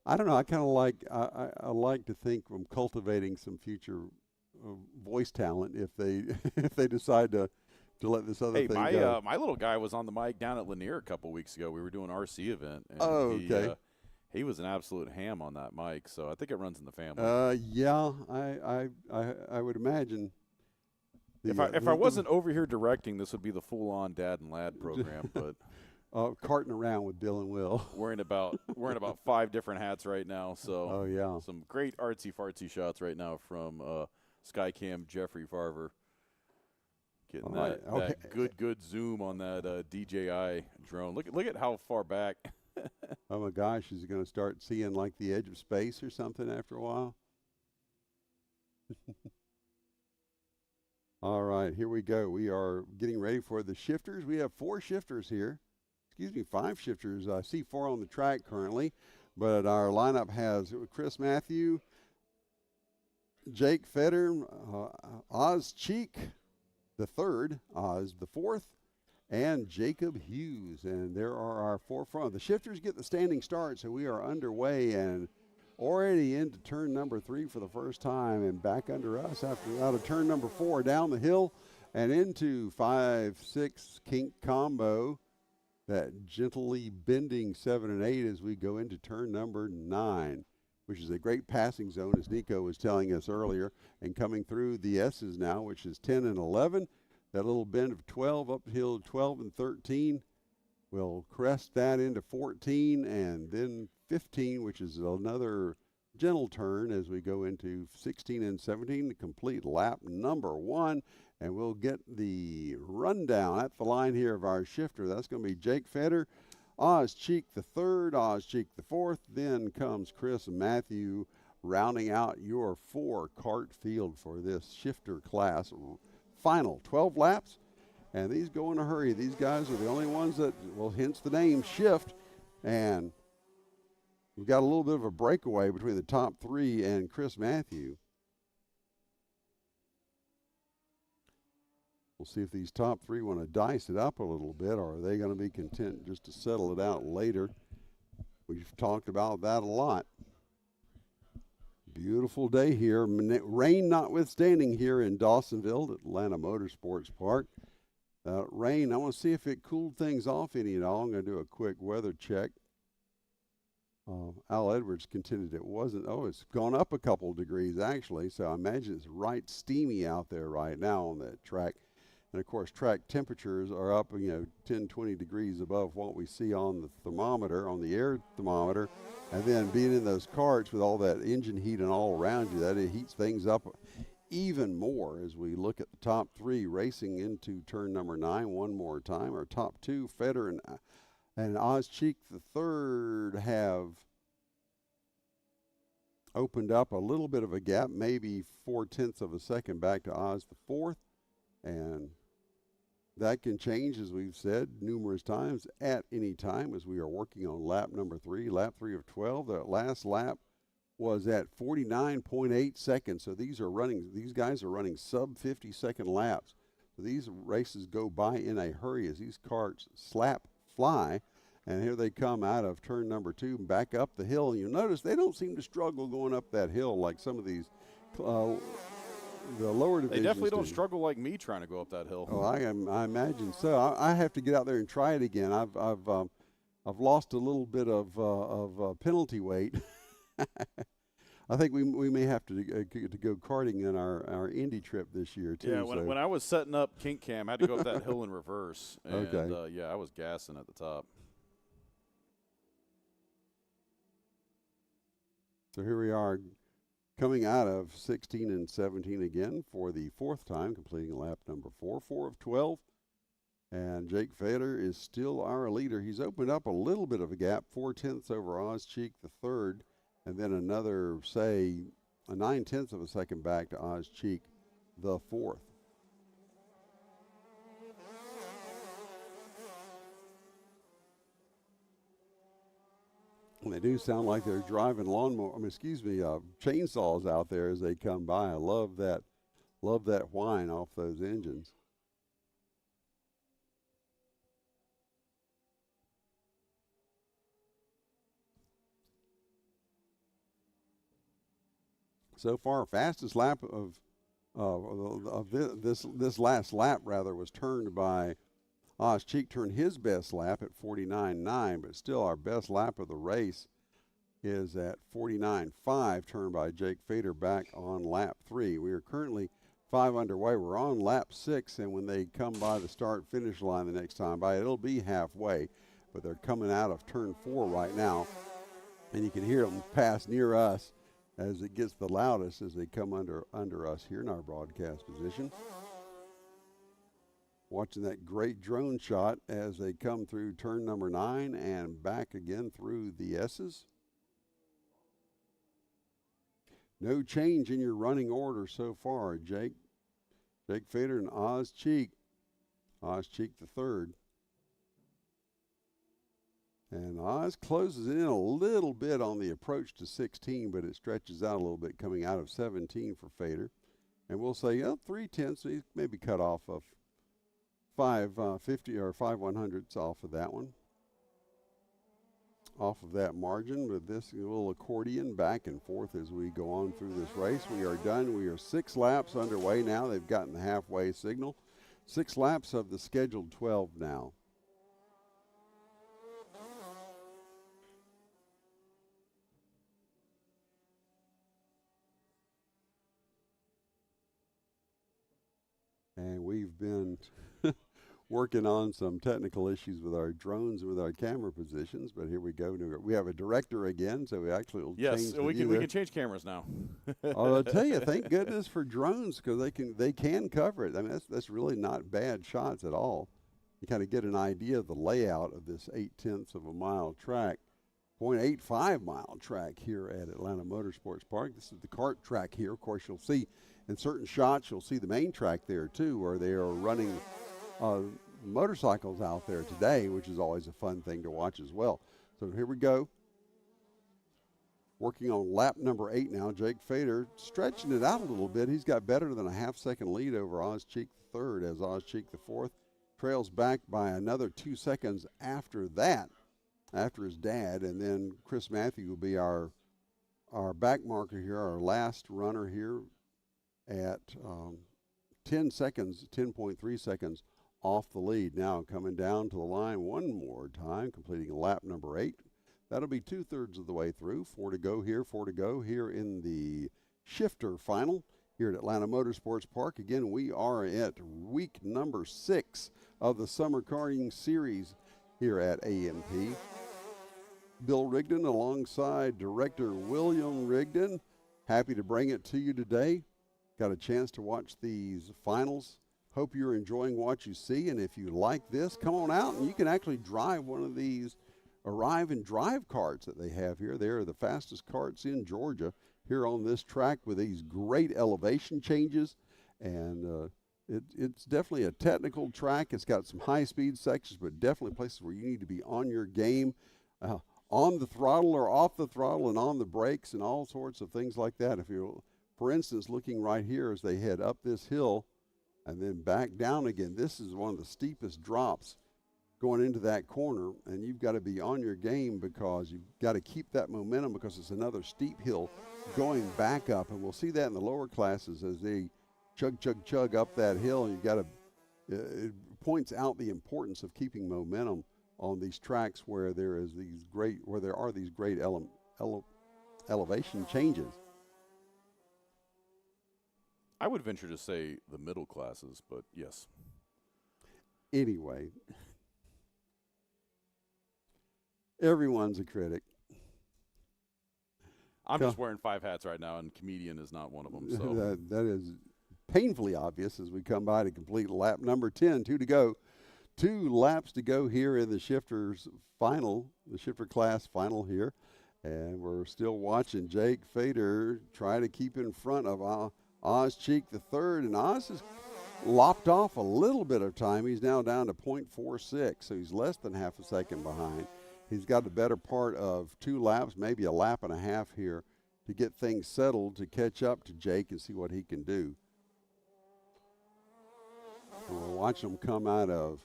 I don't know. I kind of like I like to think I'm cultivating some future voice talent if they if they decide to let this other Hey, thing go. my little guy was on the mic down at Lanier a couple weeks ago. We were doing an RC event. And Oh, okay. He was an absolute ham on that mic, so I think it runs in the family. Yeah, I would imagine. If I wasn't over here directing, this would be the full-on dad and lad program. But carting around with Bill and Will, wearing about 5 different hats right now. So oh yeah, some great artsy fartsy shots right now from Skycam Jeffrey Farver. Getting that good zoom on that DJI drone. Look at how far back. Oh my gosh, is it going to start seeing like the edge of space or something after a while? All right, here we go. We are getting ready for the shifters. We have 4 shifters here. Excuse me, 5 shifters. I see 4 on the track currently, but our lineup has Chris Matthew, Jake Fetter, Oz Cheek the third, Oz the fourth, and Jacob Hughes. And there are our 4 front. The shifters get the standing start, so we are underway and already into turn number 3 for the first time, and back under us out of turn number 4 down the hill and into 5-6 kink combo. That gently bending 7 and 8 as we go into turn number 9, which is a great passing zone, as Nico was telling us earlier, and coming through the S's now, which is 10 and 11. That little bend of 12 uphill, 12 and 13. We'll crest that into 14 and then 15, which is another gentle turn as we go into 16 and 17, the complete lap number 1. And we'll get the rundown at the line here of our shifter. That's going to be Jake Fetter, Oz Cheek the third, Oz Cheek the fourth. Then comes Chris Matthew rounding out your 4 cart field for this shifter class. Final 12 laps. And these go in a hurry. These guys are the only ones that, well, hence the name, shift. And we've got a little bit of a breakaway between the top 3 and Chris Matthew. We'll see if these top 3 want to dice it up a little bit, or are they going to be content just to settle it out later? We've talked about that a lot. Beautiful day here. Rain notwithstanding here in Dawsonville, Atlanta Motorsports Park. Rain, I want to see if it cooled things off any at all. I'm going to do a quick weather check. Al Edwards contended it wasn't. Oh, it's gone up a couple degrees, actually. So I imagine it's right steamy out there right now on that track. And, of course, track temperatures are up, 10, 20 degrees above what we see on the thermometer, on the air thermometer. And then being in those carts with all that engine heat and all around you, that it heats things up even more as we look at the top 3 racing into turn number 9 one more time. Our top 2, Fetter and Oz Cheek the third, have opened up a little bit of a gap, maybe 0.4 of a second back to Oz the fourth. And that can change, as we've said numerous times, at any time as we are working on lap number 3, lap 3 of 12. That last lap was at 49.8 seconds. So these guys are running sub 50-second laps. So these races go by in a hurry as these carts fly. And here they come out of turn number 2 and back up the hill. And you'll notice they don't seem to struggle going up that hill like some of these the lower divisions. They definitely don't struggle like me trying to go up that hill. Oh, I imagine so. I have to get out there and try it again. I've lost a little bit of penalty weight. I think we may have to go karting in our Indy trip this year too. Yeah, when I was setting up Kink Cam, I had to go up that hill in reverse. And, okay. I was gassing at the top. So here we are, coming out of 16 and 17 again for the 4th time, completing lap number 4 of 12. And Jake Fader is still our leader. He's opened up a little bit of a gap, 0.4 over Oz Cheek the third, and then another, say, a 0.9 of a second back to Oz Cheek the fourth. And they do sound like they're driving chainsaws out there as they come by. I love that whine off those engines. So far, fastest lap of of this last lap, rather, was turned by Oz Cheek, turned his best lap at 49.9, but still our best lap of the race is at 49.5, turned by Jake Fader back on lap 3. We are currently 5 underway. We're on lap 6, and when they come by the start-finish line the next time by, it'll be halfway, but they're coming out of turn 4 right now, and you can hear them pass near us as it gets the loudest as they come under us here in our broadcast position. Watching that great drone shot as they come through turn number 9 and back again through the S's. No change in your running order so far, Jake Fader and Oz Cheek. Oz Cheek the third. And Oz closes in a little bit on the approach to 16, but it stretches out a little bit coming out of 17 for Fader. And we'll say, 3/10, so he's maybe cut off of 550 or 5/100ths off of that one. Off of that margin, but this little accordion back and forth as we go on through this race. We are done. We are 6 laps underway now. They've gotten the halfway signal. 6 laps of the scheduled 12 now. And we've been working on some technical issues with our drones and with our camera positions, but here we go. We have a director again, so we actually will change the view we can change cameras now. I'll tell you, thank goodness for drones, because they can cover it. I mean, that's really not bad shots at all. You kind of get an idea of the layout of this 0.8 of a mile track, 0.85 mile track here at Atlanta Motorsports Park. This is the Kart track here. Of course, you'll see in certain shots, you'll see the main track there too, where they are running motorcycles out there today, which is always a fun thing to watch as well. So here we go. Working on lap number 8 now. Jake Fader stretching it out a little bit. He's got better than a half-second lead over Oz Cheek the third, as Oz Cheek the fourth trails back by another 2 seconds after that, after his dad. And then Chris Matthew will be our back marker here, our last runner here at 10 seconds, 10.3 seconds off the lead. Now coming down to the line one more time, completing lap number 8. That'll be 2/3 of the way through. 4 to go here in the shifter final here at Atlanta Motorsports Park. Again, we are at week number 6 of the Summer Karting Series here at AMP. Bill Rigdon alongside Director William Rigdon. Happy to bring it to you today. Got a chance to watch these finals. Hope you're enjoying what you see, and if you like this, come on out and you can actually drive one of these arrive and drive karts that they have here. They are the fastest karts in Georgia here on this track with these great elevation changes, and it's definitely a technical track. It's got some high-speed sections, but definitely places where you need to be on your game, on the throttle or off the throttle and on the brakes and all sorts of things like that. If you're, for instance, looking right here as they head up this hill and then back down again, this is one of the steepest drops going into that corner, and you've got to be on your game because you've got to keep that momentum because it's another steep hill going back up. And we'll see that in the lower classes as they chug up that hill. You've got to, it points out the importance of keeping momentum on these tracks where there are these great elevation changes. I would venture to say the middle classes, but yes. Anyway, everyone's a critic. I'm just wearing 5 hats right now, and comedian is not one of them. So that is painfully obvious as we come by to complete lap number 10. 2 to go. 2 laps to go here in the shifters final, the shifter class final here. And we're still watching Jake Fader try to keep in front of Oz Cheek the third. And Oz has lopped off a little bit of time. He's now down to 0.46, so he's less than half a second behind. He's got the better part of 2 laps, maybe a lap and a half here to get things settled to catch up to Jake and see what he can do. And we're watching him come out of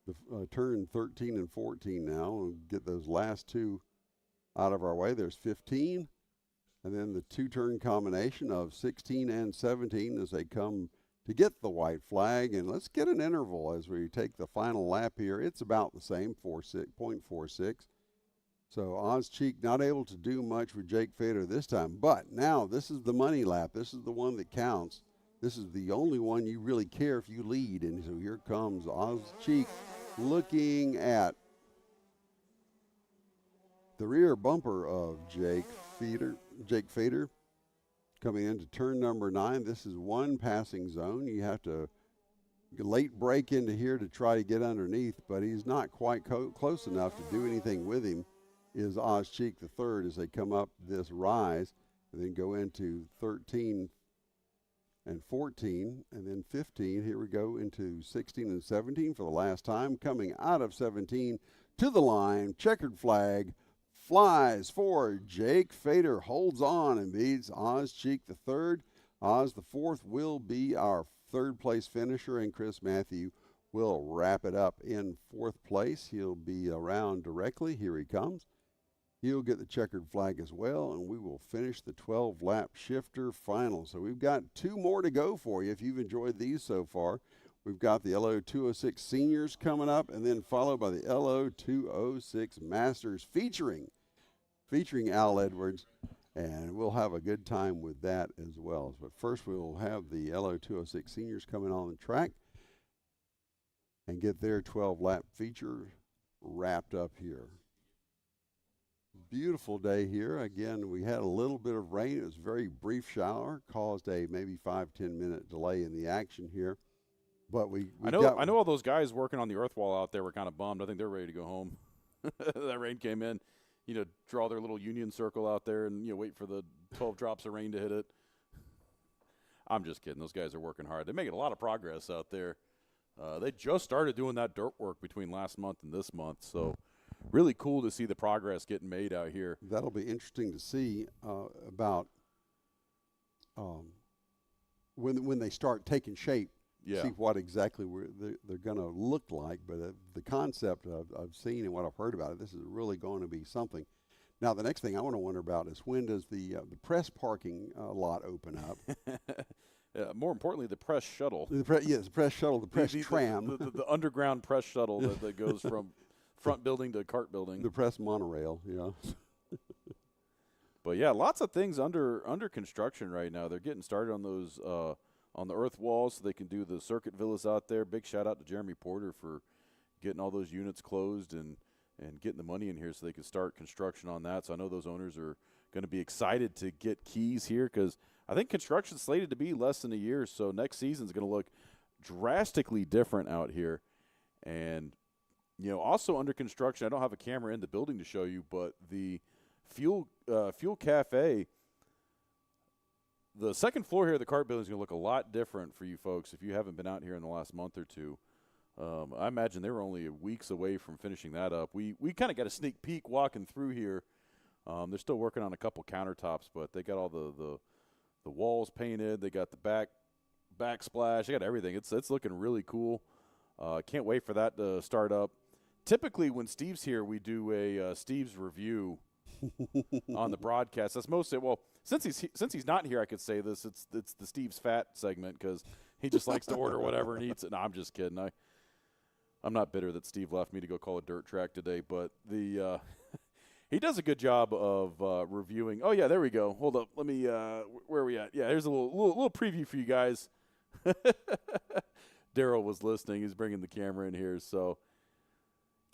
the turn 13 and 14 now and get those last 2 out of our way. There's 15 And then the two-turn combination of 16 and 17 as they come to get the white flag. And let's get an interval as we take the final lap here. It's about the same, 0.46. So Oz Cheek not able to do much with Jake Fader this time. But now this is the money lap. This is the one that counts. This is the only one you really care if you lead. And so here comes Oz Cheek looking at the rear bumper of Jake Fader coming into turn number 9. This is one passing zone. You have to late break into here to try to get underneath, but he's not quite close enough to do anything with him. Is Oz Cheek the third as they come up this rise and then go into 13 and 14 and then 15. Here we go into 16 and 17 for the last time. Coming out of 17 to the line, checkered flag flies for Jake Fader, holds on and beats Oz Cheek the third. Oz the fourth will be our third place finisher, and Chris Matthew will wrap it up in fourth place. He'll be around directly. Here he comes. He'll get the checkered flag as well, and we will finish the 12-lap shifter final. So we've got 2 more to go for you if you've enjoyed these so far. We've got the LO206 Seniors coming up, and then followed by the LO206 Masters featuring Al Edwards, and we'll have a good time with that as well. But first we'll have the LO206 Seniors coming on the track and get their 12-lap feature wrapped up here. Beautiful day here. Again, we had a little bit of rain. It was a very brief shower, caused a maybe 5-10 minute delay in the action here. But I know all those guys working on the earth wall out there were kind of bummed. I think they're ready to go home. That rain came in, draw their little union circle out there and wait for the 12 drops of rain to hit it. I'm just kidding. Those guys are working hard. They're making a lot of progress out there. They just started doing that dirt work between last month and this month, so really cool to see the progress getting made out here. That'll be interesting to see about when they start taking shape. Yeah. See what exactly they're going to look like. But the concept I've seen and what I've heard about it, this is really going to be something. Now, the next thing I want to wonder about is when does the press parking lot open up? More importantly, the press shuttle. The press shuttle, the press tram. The underground press shuttle that goes from front building to Kart building. The press monorail, yeah. But, yeah, lots of things under construction right now. They're getting started on those on the earth walls so they can do the circuit villas out there. Big shout-out to Jeremy Porter for getting all those units closed and getting the money in here so they can start construction on that. So I know those owners are going to be excited to get keys here because I think construction's slated to be less than a year. So next season's going to look drastically different out here. And, also under construction, I don't have a camera in the building to show you, but the Fuel Cafe, the second floor here of the Kart building is going to look a lot different for you folks if you haven't been out here in the last month or two. I imagine they were only weeks away from finishing that up. We kind of got a sneak peek walking through here. They're still working on a couple countertops, but they got all the walls painted. They got the backsplash. They got everything. It's looking really cool. Can't wait for that to start up. Typically, when Steve's here, we do a Steve's review on the broadcast. That's mostly since he's not here, I could say this. It's the Steve's Fat segment because he just likes to order whatever and eats it. No, I'm just kidding. I'm not bitter that Steve left me to go call a dirt track today, but he does a good job of reviewing. Oh yeah, there we go. Hold up, let me. Where are we at? Yeah, here's a little preview for you guys. Daryl was listening. He's bringing the camera in here, so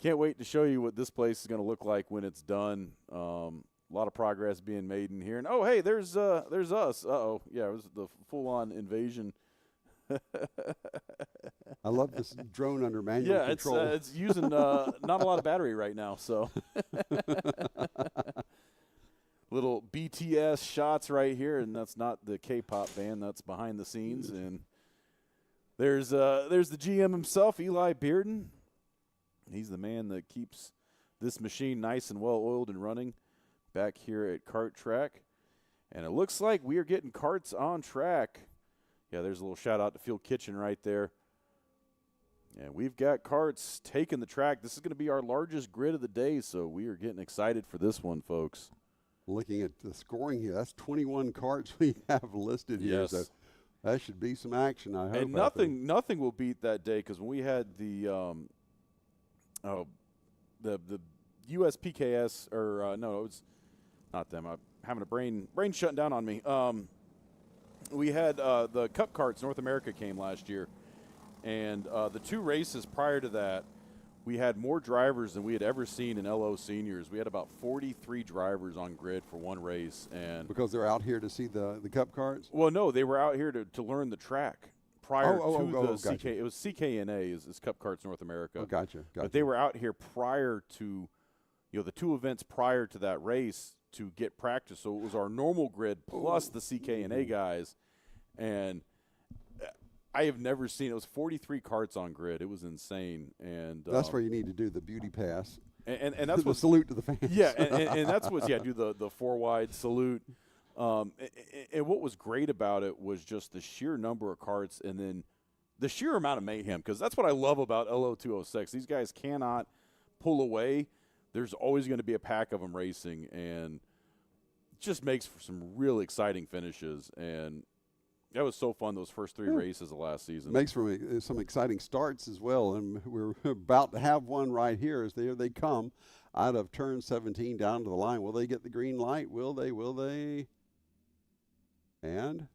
can't wait to show you what this place is going to look like when it's done. A lot of progress being made in here. And, oh, hey, there's us. Uh-oh. Yeah, it was the full-on invasion. I love this drone under manual control. Yeah, it's using not a lot of battery right now, so. Little BTS shots right here, and that's not the K-pop band. That's behind the scenes. And there's the GM himself, Eli Bearden. He's the man that keeps this machine nice and well-oiled and running back here at Kart Track. And it looks like we are getting karts on track. Yeah, there's a little shout-out to Field Kitchen right there. And we've got karts taking the track. This is going to be our largest grid of the day, so we are getting excited for this one, folks. Looking at the scoring here, that's 21 carts we have listed here. Yes. So that should be some action, I hope. And nothing will beat that day, because when we had the USPKS, or no, it was not them. I'm having a brain shutting down on me. We had the Cup Carts North America came last year, and the 2 races prior to that, we had more drivers than we had ever seen in LO seniors. We had about 43 drivers on grid for one race, and because they're out here to see the Cup carts. Well, no, they were out here to learn the track prior to the CK. Gotcha. It was CKNA is Cup Carts North America. Oh, gotcha. But they were out here prior to, the 2 events prior to that race to get practice. So it was our normal grid plus the CKNA guys, and I have never seen, it was 43 carts on grid. It was insane. And that's where you need to do the beauty pass. And that's what salute to the fans. Yeah, and that's what do the 4 wide salute. And what was great about it was just the sheer number of carts, and then the sheer amount of mayhem, because that's what I love about LO206. These guys cannot pull away. There's always going to be a pack of them racing, and it just makes for some really exciting finishes. And that was so fun, those first 3 races of last season. Makes for some exciting starts as well, and we're about to have one right here as they come out of turn 17 down to the line. Will they get the green light? Will they? And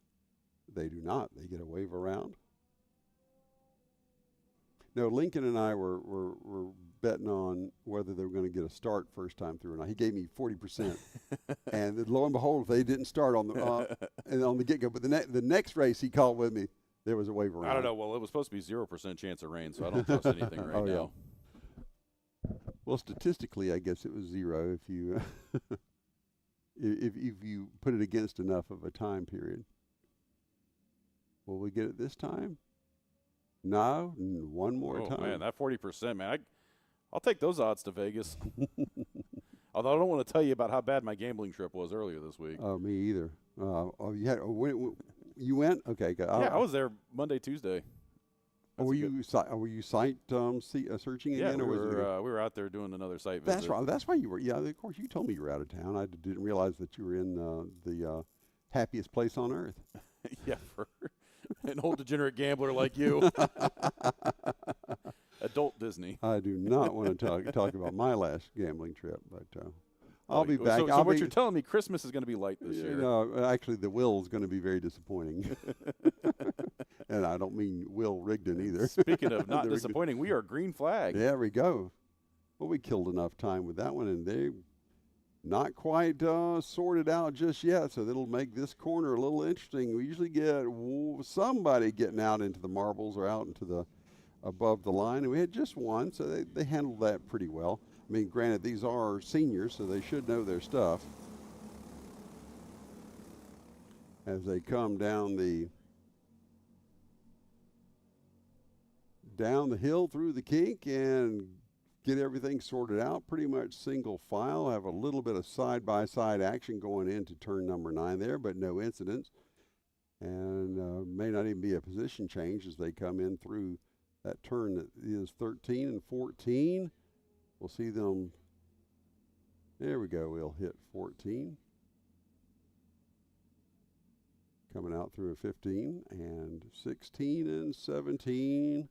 they do not. They get a wave around. No, Lincoln and I were betting on whether they were going to get a start first time through or not. He gave me 40%, and then lo and behold, they didn't start on the get-go. But the next race he called with me, there was a wave around. I don't know. Well, it was supposed to be 0% chance of rain, so I don't trust anything right now. Yeah. Well, statistically, I guess it was 0 if you if you put it against enough of a time period. Will we get it this time? No, one more time. Oh, man, that 40%, man. I'll take those odds to Vegas. Although I don't want to tell you about how bad my gambling trip was earlier this week. Oh, me either. You went? Okay, good. Yeah, I was there Monday, Tuesday. Were you site searching again? Yeah, or we were out there doing another site visit. That's right. That's why you were. Yeah, of course. You told me you were out of town. I didn't realize that you were in the happiest place on earth. Yeah, for an old degenerate gambler like you. Adult Disney. I do not want to talk about my last gambling trip, but I'll be back. So what you're telling me, Christmas is going to be light this year. No, actually, the will is going to be very disappointing. And I don't mean Will Rigdon either. Speaking of not disappointing, we are green flag. There we go. Well, we killed enough time with that one, and they not quite sorted out just yet, so that'll make this corner a little interesting. We usually get somebody getting out into the marbles or out into the above the line, and we had just one, so they handled that pretty well. I mean, granted, these are seniors, so they should know their stuff. As they come down the hill through the kink and get everything sorted out, pretty much single file. Have a little bit of side-by-side action going into turn number 9 there, but no incidents. And may not even be a position change as they come in through that turn that is 13 and 14. We'll see them. There we go. We'll hit 14. Coming out through a 15 and 16 and 17.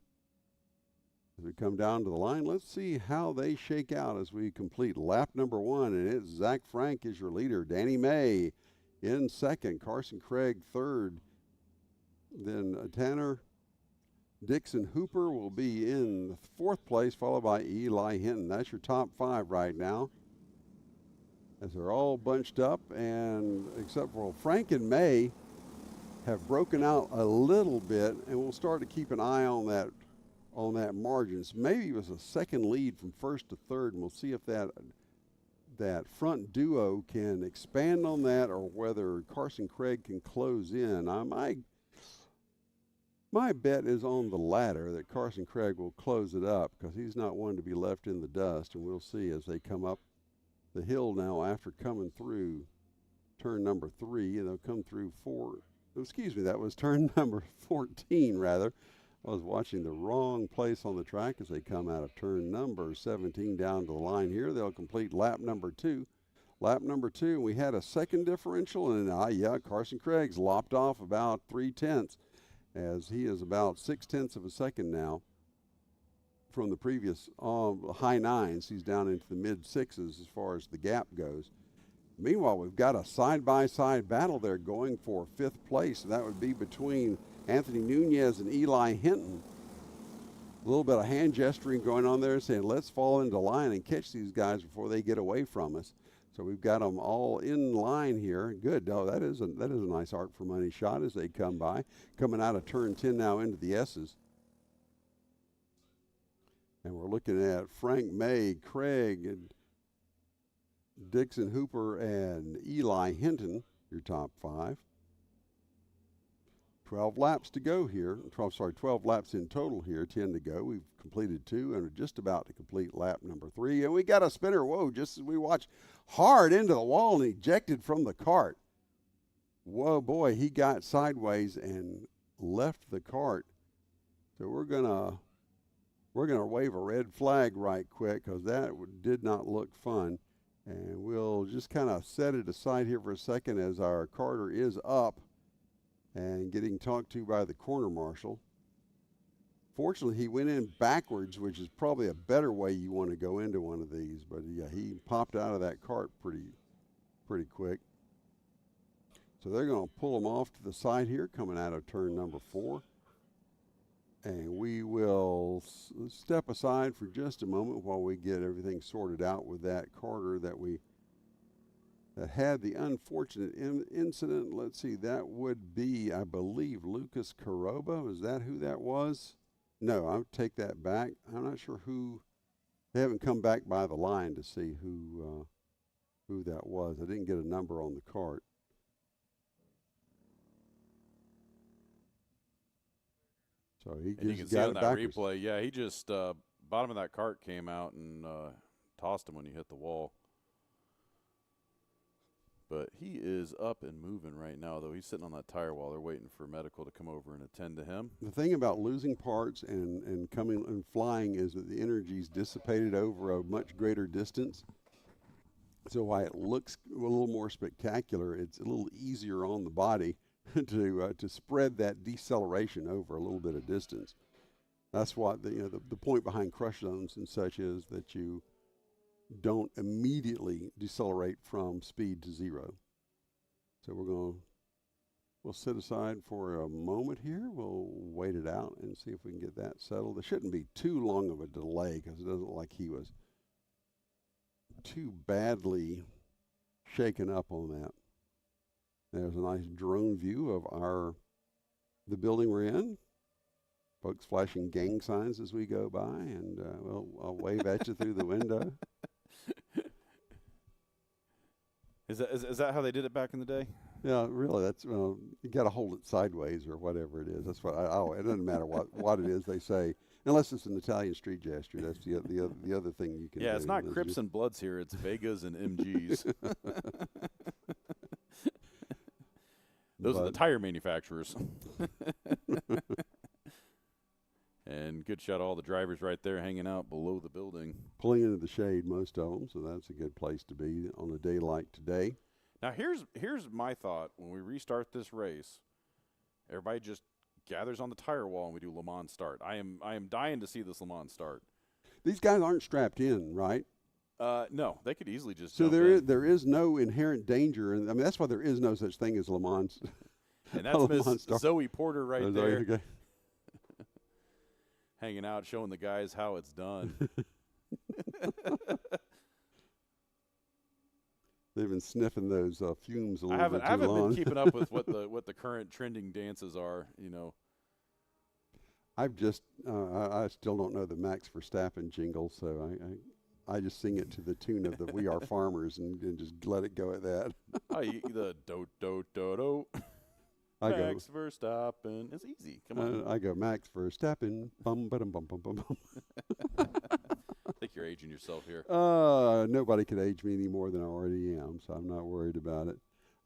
As we come down to the line, let's see how they shake out as we complete lap number 1. And it's Zach Frank is your leader. Danny May in second. Carson Craig third. Then Tanner Dixon Hooper will be in 4th place, followed by Eli Hinton. That's your top 5 right now, as they're all bunched up, and except for Frank and May have broken out a little bit, and we'll start to keep an eye on that margins. Maybe it was a second lead from 1st to 3rd, and we'll see if that front duo can expand on that, or whether Carson Craig can close in. My bet is on the latter, that Carson Craig will close it up, because he's not one to be left in the dust, and we'll see as they come up the hill now after coming through turn number 3, and they'll come through that was turn number 14, rather. I was watching the wrong place on the track as they come out of turn number 17 down to the line here. They'll complete lap number 2. lap number 2. We had a second differential, and Carson Craig's lopped off about 3/10 as he is about 6/10 of a second now from the previous high 9s. He's down into the mid 6s as far as the gap goes. Meanwhile, we've got a side-by-side battle there going for 5th place. That would be between Anthony Nunez and Eli Hinton. A little bit of hand gesturing going on there, saying, let's fall into line and catch these guys before they get away from us. So we've got them all in line here. Good. Oh, that is a nice Art for Money shot as they come by. Coming out of turn 10 now into the S's. And we're looking at Frank May, Craig, and Dixon Hooper, and Eli Hinton, your top 5. 12 laps to go here. 12 laps in total here, 10 to go. We've completed 2 and are just about to complete lap number 3. And we got a spinner, whoa, just as we watch, hard into the wall and ejected from the cart. Whoa, boy, he got sideways and left the cart. So we're gonna wave a red flag right quick because that did not look fun. And we'll just kind of set it aside here for a second as our carter is up and getting talked to by the corner marshal. Fortunately, he went in backwards, which is probably a better way you want to go into one of these. But, yeah, he popped out of that cart pretty quick. So they're going to pull him off to the side here, coming out of turn number 4. And we will step aside for just a moment while we get everything sorted out with that carter that had the unfortunate incident. Let's see, that would be, I believe, Lucas Caroba. Is that who that was? No, I'll take that back. I'm not sure who. They haven't come back by the line to see who that was. I didn't get a number on the cart. So he and you can see on that replay, yeah, he just bottom of that cart came out and tossed him when he hit the wall. But he is up and moving right now, though. He's sitting on that tire wall. They're waiting for medical to come over and attend to him. The thing about losing parts and coming and flying is that the energy is dissipated over a much greater distance. So while it looks a little more spectacular, it's a little easier on the body to spread that deceleration over a little bit of distance. That's what the point behind crush zones and such is that you don't immediately decelerate from speed to 0. So we'll sit aside for a moment here. We'll wait it out and see if we can get that settled. There shouldn't be too long of a delay because it doesn't look like he was too badly shaken up on that. There's a nice drone view of the building we're in. Folks flashing gang signs as we go by, and I'll wave at you through the window. Is that how they did it back in the day? Yeah, really. That's you got to hold it sideways or whatever it is. That's what it doesn't matter what it is they say, unless it's an Italian street gesture. That's the other thing you can. Yeah, do. it's not Crips and Bloods here. It's Vegas and MGs. Those are the tire manufacturers. And good shot of all the drivers right there hanging out below the building. Pulling into the shade, most of them, so that's a good place to be on a day like today. Now, here's my thought. When we restart this race, everybody just gathers on the tire wall and we do Le Mans start. I am dying to see this Le Mans start. These guys aren't strapped in, right? No, they could easily just So jump there is no inherent danger, and I mean that's why there is no such thing as Le Mans. And that's Miss Zoe Porter right there. Okay. Hanging out, showing the guys how it's done. They've been sniffing those fumes a little bit too long. I haven't been keeping up with what the current trending dances are. I've just I still don't know the Max Verstappen jingle, so I just sing it to the tune of the "We Are Farmers" and just let it go at that. The do do do do. Max Verstappen. It's easy. Come on. I go Max Verstappen. Bum bum bum bum bum. I think you're aging yourself here. Nobody could age me any more than I already am, so I'm not worried about it.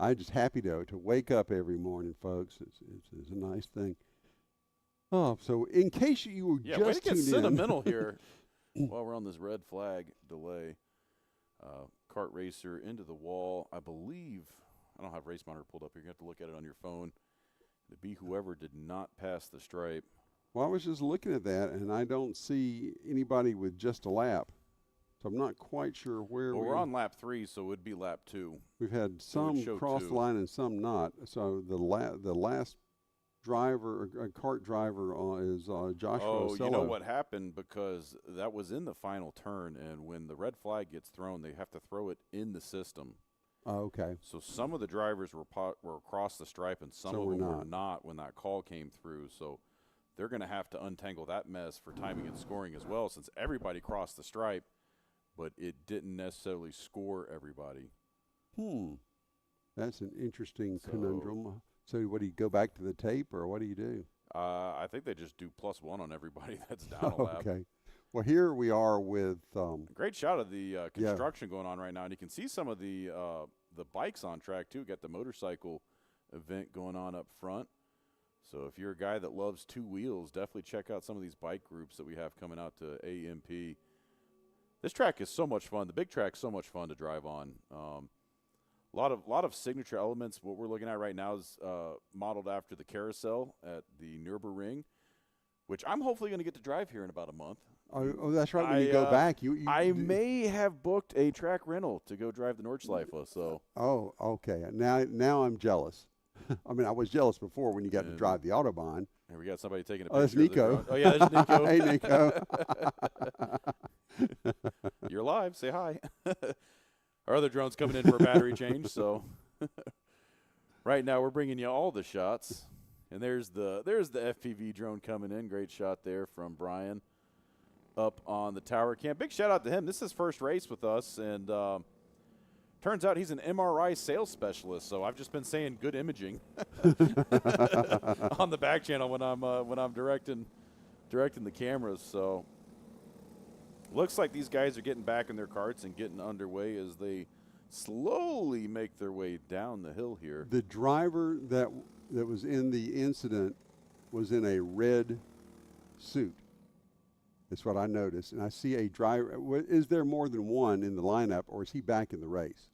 I'm just happy to wake up every morning, folks. It's a nice thing. Oh, so in case you were just way to get tuned sentimental here, while we're on this red flag delay, kart racer into the wall. I believe, I don't have race monitor pulled up here. You have to look at it on your phone. It'd be whoever did not pass the stripe. Well, I was just looking at that, and I don't see anybody with just a lap. So I'm not quite sure where Well, we're on lap 3, so it would be lap 2. We've had So it would some show cross 2. the line and some not. So the last driver, kart driver, is Joshua Oh, Ocello. you know what happened? Because that was in the final turn, and when the red flag gets thrown, they have to throw it in the system. Oh, okay. So some of the drivers were across the stripe, and some of them were not when that call came through. So they're going to have to untangle that mess for timing and scoring as well, since everybody crossed the stripe, but it didn't necessarily score everybody. That's an interesting conundrum. So what do you go back to the tape, or what do you do? I think they just do +1 on everybody that's down a lap. Okay. Well, here we are with Great shot of the construction going on right now, and you can see some of the bikes on track too. Got the motorcycle event going on up front. So if you're a guy that loves 2 wheels, definitely check out some of these bike groups that we have coming out to AMP. This track is so much fun. The big track's so much fun to drive on. A lot of signature elements. What we're looking at right now is modeled after the carousel at the Nürburgring, which I'm hopefully going to get to drive here in about a month. Oh, that's right. When you go back, I may have booked a track rental to go drive the Nordschleife. So. Oh, okay. Now I'm jealous. I mean, I was jealous before when you got to drive the Autobahn. Here we got somebody taking a picture. Oh, that's Nico. Oh, yeah, there's Nico. Hey, Nico. You're live. Say hi. Our other drone's coming in for a battery change. So right now we're bringing you all the shots. And there's the FPV drone coming in. Great shot there from Brian up on the tower cam. Big shout out to him. This is his first race with us, and turns out he's an MRI sales specialist. So I've just been saying good imaging on the back channel when I'm directing the cameras. So looks like these guys are getting back in their karts and getting underway as they slowly make their way down the hill here. The driver that was in the incident was in a red suit. That's what I noticed. And I see a driver. Is there more than one in the lineup, or is he back in the race?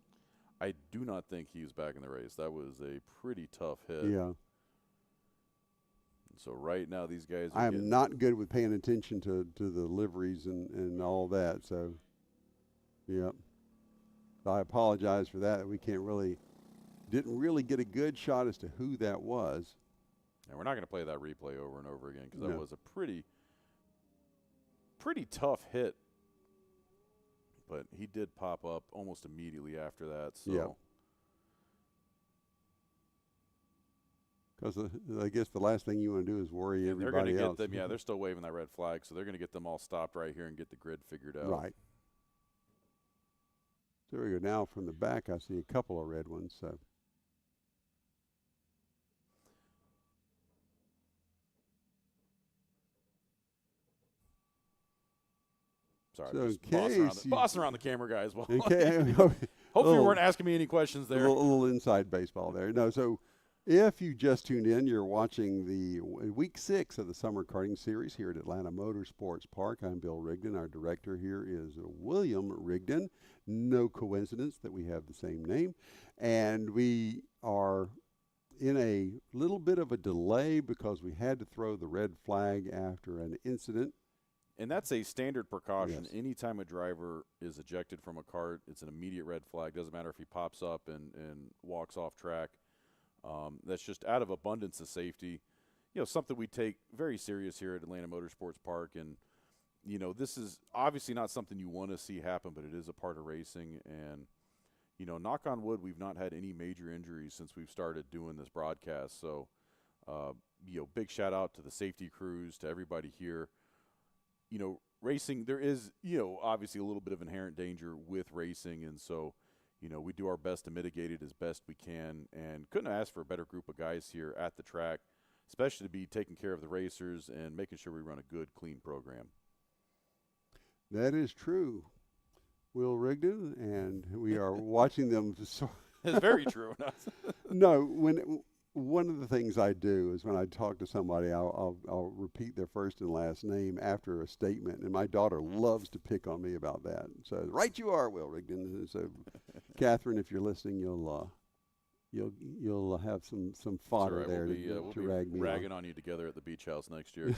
I do not think he was back in the race. That was a pretty tough hit. Yeah. So right now these guys are I am not good with paying attention to the liveries and all that. So, yeah. I apologize for that. We didn't really get a good shot as to who that was. And we're not going to play that replay over and over again because that No. was a pretty tough hit. But he did pop up almost immediately after that. So. Yeah. Because I guess the last thing you want to do is worry everybody they're going to else. get them. Yeah, they're still waving that red flag, so they're going to get them all stopped right here and get the grid figured out. Right. So we go. Now from the back, I see a couple of red ones. So. Sorry, So just in bossing around the camera, guys. Well, Okay. hopefully you weren't asking me any questions there. A little inside baseball there. No, so if you just tuned in, you're watching the week 6 of the Summer Karting Series here at Atlanta Motorsports Park. I'm Bill Rigdon. Our director here is William Rigdon. No coincidence that we have the same name. And we are in a little bit of a delay because we had to throw the red flag after an incident. And that's a standard precaution. Yes. Anytime a driver is ejected from a kart, it's an immediate red flag. Doesn't matter if he pops up and walks off track. That's just out of abundance of safety. You know, something we take very serious here at Atlanta Motorsports Park. And, you know, this is obviously not something you want to see happen, but it is a part of racing. And, you know, knock on wood, we've not had any major injuries since we've started doing this broadcast. So, you know, big shout out to the safety crews, to everybody here. You know, racing, there is, you know, obviously a little bit of inherent danger with racing. And so, you know, we do our best to mitigate it as best we can, and couldn't ask for a better group of guys here at the track, especially to be taking care of the racers and making sure we run a good, clean program. That is true, Will Rigdon, and we are watching them. It's very true. No, when one of the things I do is when I talk to somebody, I'll repeat their first and last name after a statement, and my daughter loves to pick on me about that. So, right you are, Will Rigdon. So, Catherine, if you're listening, you'll have some fodder right. there we'll to be rag me ragging on you together at the beach house next year.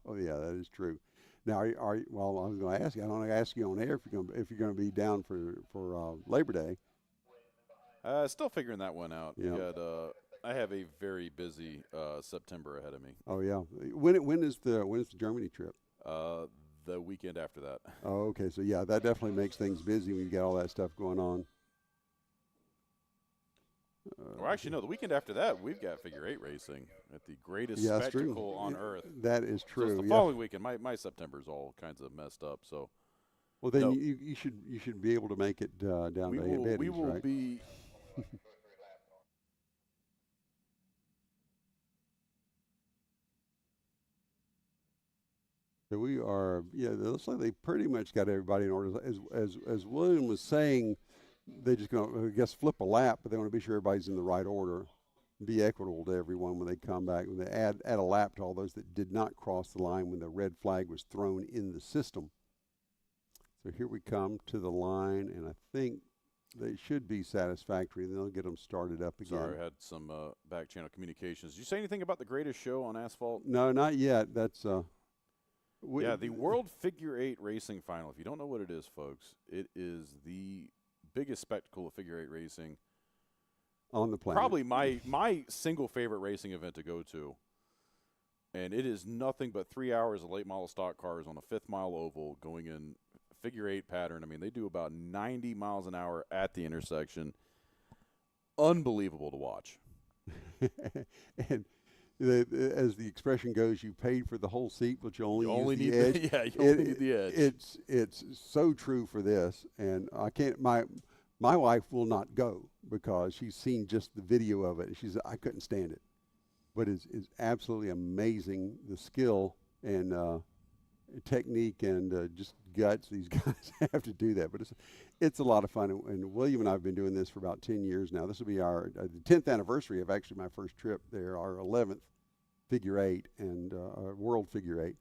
Oh yeah, that is true. Now, well, I was going to ask you. I don't want to ask you on air if you're going to be down for Labor Day. Still figuring that one out. Yeah. I have a very busy September ahead of me. Oh yeah. When is the Germany trip? The weekend after that. Oh, okay. So yeah, that definitely makes things busy when you get all that stuff going on. Well, actually, no. The weekend after that, we've got figure eight racing at the greatest Yeah, spectacle on earth. That is true. So it's the following weekend. My September's all kinds of messed up. So. Well, then you should be able to make it down to Betty's, we will right? be. So we are. Yeah, it looks like they pretty much got everybody in order. As William was saying, they're just going to, I guess, flip a lap, but they want to be sure everybody's in the right order, be equitable to everyone when they come back. When they add a lap to all those that did not cross the line when the red flag was thrown in the system. So here we come to the line, and I think they should be satisfactory, and they'll get them started up again. Sorry, I had some back channel communications. Did you say anything about the greatest show on asphalt? No, not yet. That's the World Figure Eight Racing Final. If you don't know what it is, folks, it is the biggest spectacle of figure eight racing on the planet. Probably my single favorite racing event to go to. And it is nothing but 3 hours of late model stock cars on a 5th mile oval going in figure eight pattern. I mean, they do about 90 miles an hour at the intersection. Unbelievable to watch. And as the expression goes, you paid for the whole seat, but you only need the edge. you only need the edge. It's so true for this, and I can't. My wife will not go because she's seen just the video of it, and she said I couldn't stand it. But it's absolutely amazing the skill and technique and just guts these guys have to do that. But it's a lot of fun, and William and I have been doing this for about 10 years now. This will be our the 10th anniversary of actually my first trip there, our 11th figure eight and world figure eight.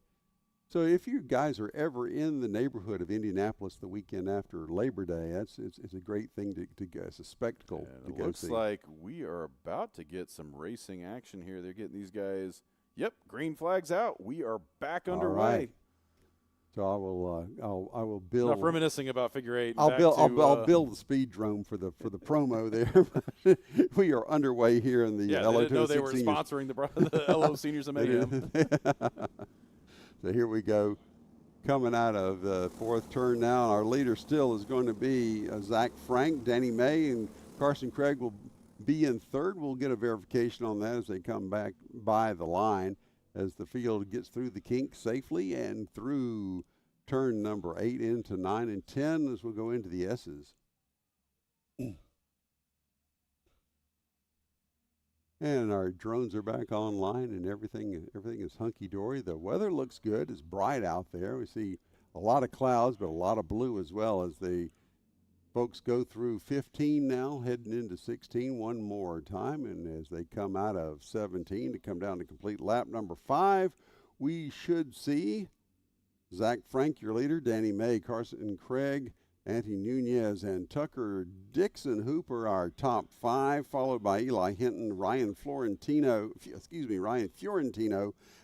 So if you guys are ever in the neighborhood of Indianapolis the weekend after Labor Day, it's a great thing to go. It's a spectacle to go see. It looks like we are about to get some racing action here. They're getting these guys. Yep, green flags out. We are back underway. All right. So I will build. Enough reminiscing about figure eight. I'll build the speed drome for the promo there. We are underway here in the LO. They didn't know they were sponsoring the LO Seniors of Mayhem. So here we go, coming out of the fourth turn now. Our leader still is going to be Zach Frank. Danny May and Carson Craig will be in third. We'll get a verification on that as they come back by the line as the field gets through the kink safely and through turn number 8 into 9 and 10 as we'll go into the S's. And our drones are back online, and everything is hunky-dory. The weather looks good. It's bright out there. We see a lot of clouds, but a lot of blue as well as the folks go through 15 now, heading into 16 one more time. And as they come out of 17 to come down to complete lap number 5, we should see Zach Frank, your leader, Danny May, Carson Craig, Anthony Nunez, and Tucker Dixon Hooper, our top 5, followed by Eli Hinton, Ryan Fiorentino,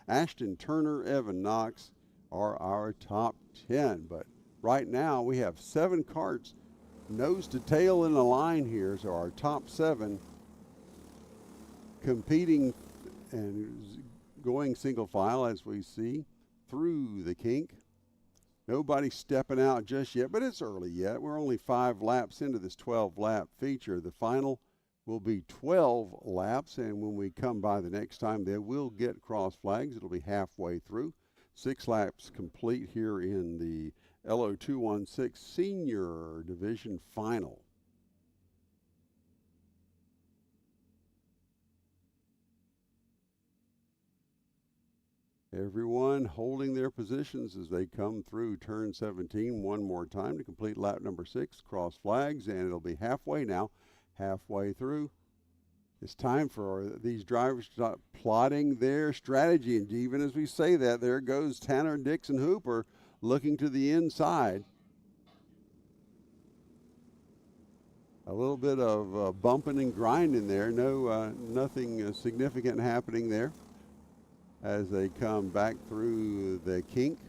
Ashton Turner, Evan Knox are our top 10. But right now we have 7 carts nose to tail in the line here, so our top 7 competing and going single file as we see through the kink. Nobody stepping out just yet, but it's early yet. We're only 5 laps into this 12-lap feature. The final will be 12 laps, and when we come by the next time, they will get cross flags. It'll be halfway through. 6 laps complete here in the LO216 Senior Division Final. Everyone holding their positions as they come through turn 17 one more time to complete lap number 6. Cross flags, and it'll be halfway now, halfway through. It's time for these drivers to start plotting their strategy. And even as we say that, there goes Tanner Dixon Hooper looking to the inside. A little bit of bumping and grinding there. Nothing significant happening there as they come back through the kink.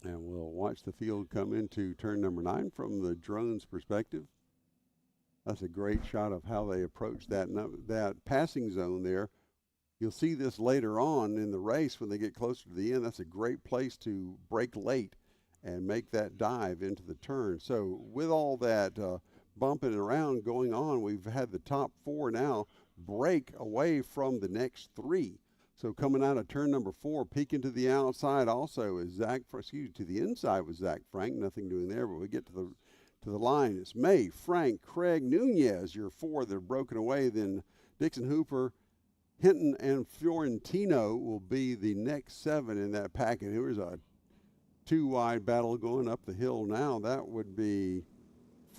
And we'll watch the field come into turn number 9 from the drone's perspective. That's a great shot of how they approach that passing zone there. You'll see this later on in the race when they get closer to the end. That's a great place to break late and make that dive into the turn. So with all that bumping around going on, we've had the top 4 now break away from the next 3. So coming out of turn number 4, peeking to the outside also is to the inside was Zach Frank. Nothing doing there, but we get to the line. It's May, Frank, Craig, Nunez, your 4 that are broken away. Then Dixon Hooper, Hinton, and Fiorentino will be the next 7 in that packet. Here's a 2-wide battle going up the hill now. That would be,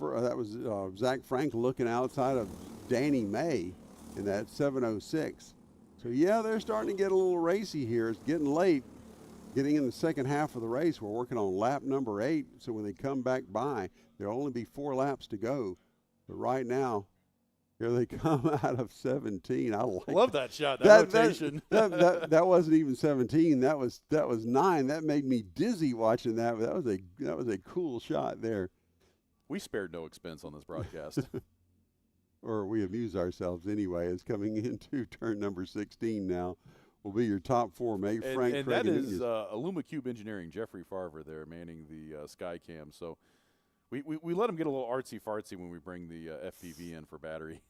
that was Zach Frank looking outside of Danny May in that 706. So, yeah, they're starting to get a little racy here. It's getting late, getting in the second half of the race. We're working on lap number 8, so when they come back by, there'll only be 4 laps to go. But right now, here they come out of 17. I love that shot, that rotation. That wasn't even 17. That was 9. That made me dizzy watching that. But that was a cool shot there. We spared no expense on this broadcast. Or we amuse ourselves anyway. It's coming into turn number 16 now. Will be your top 4, May, Frank, and Craig, that and is AlumaCube Engineering, Jeffrey Farver there manning the Skycam. So we let him get a little artsy-fartsy when we bring the FPV in for battery.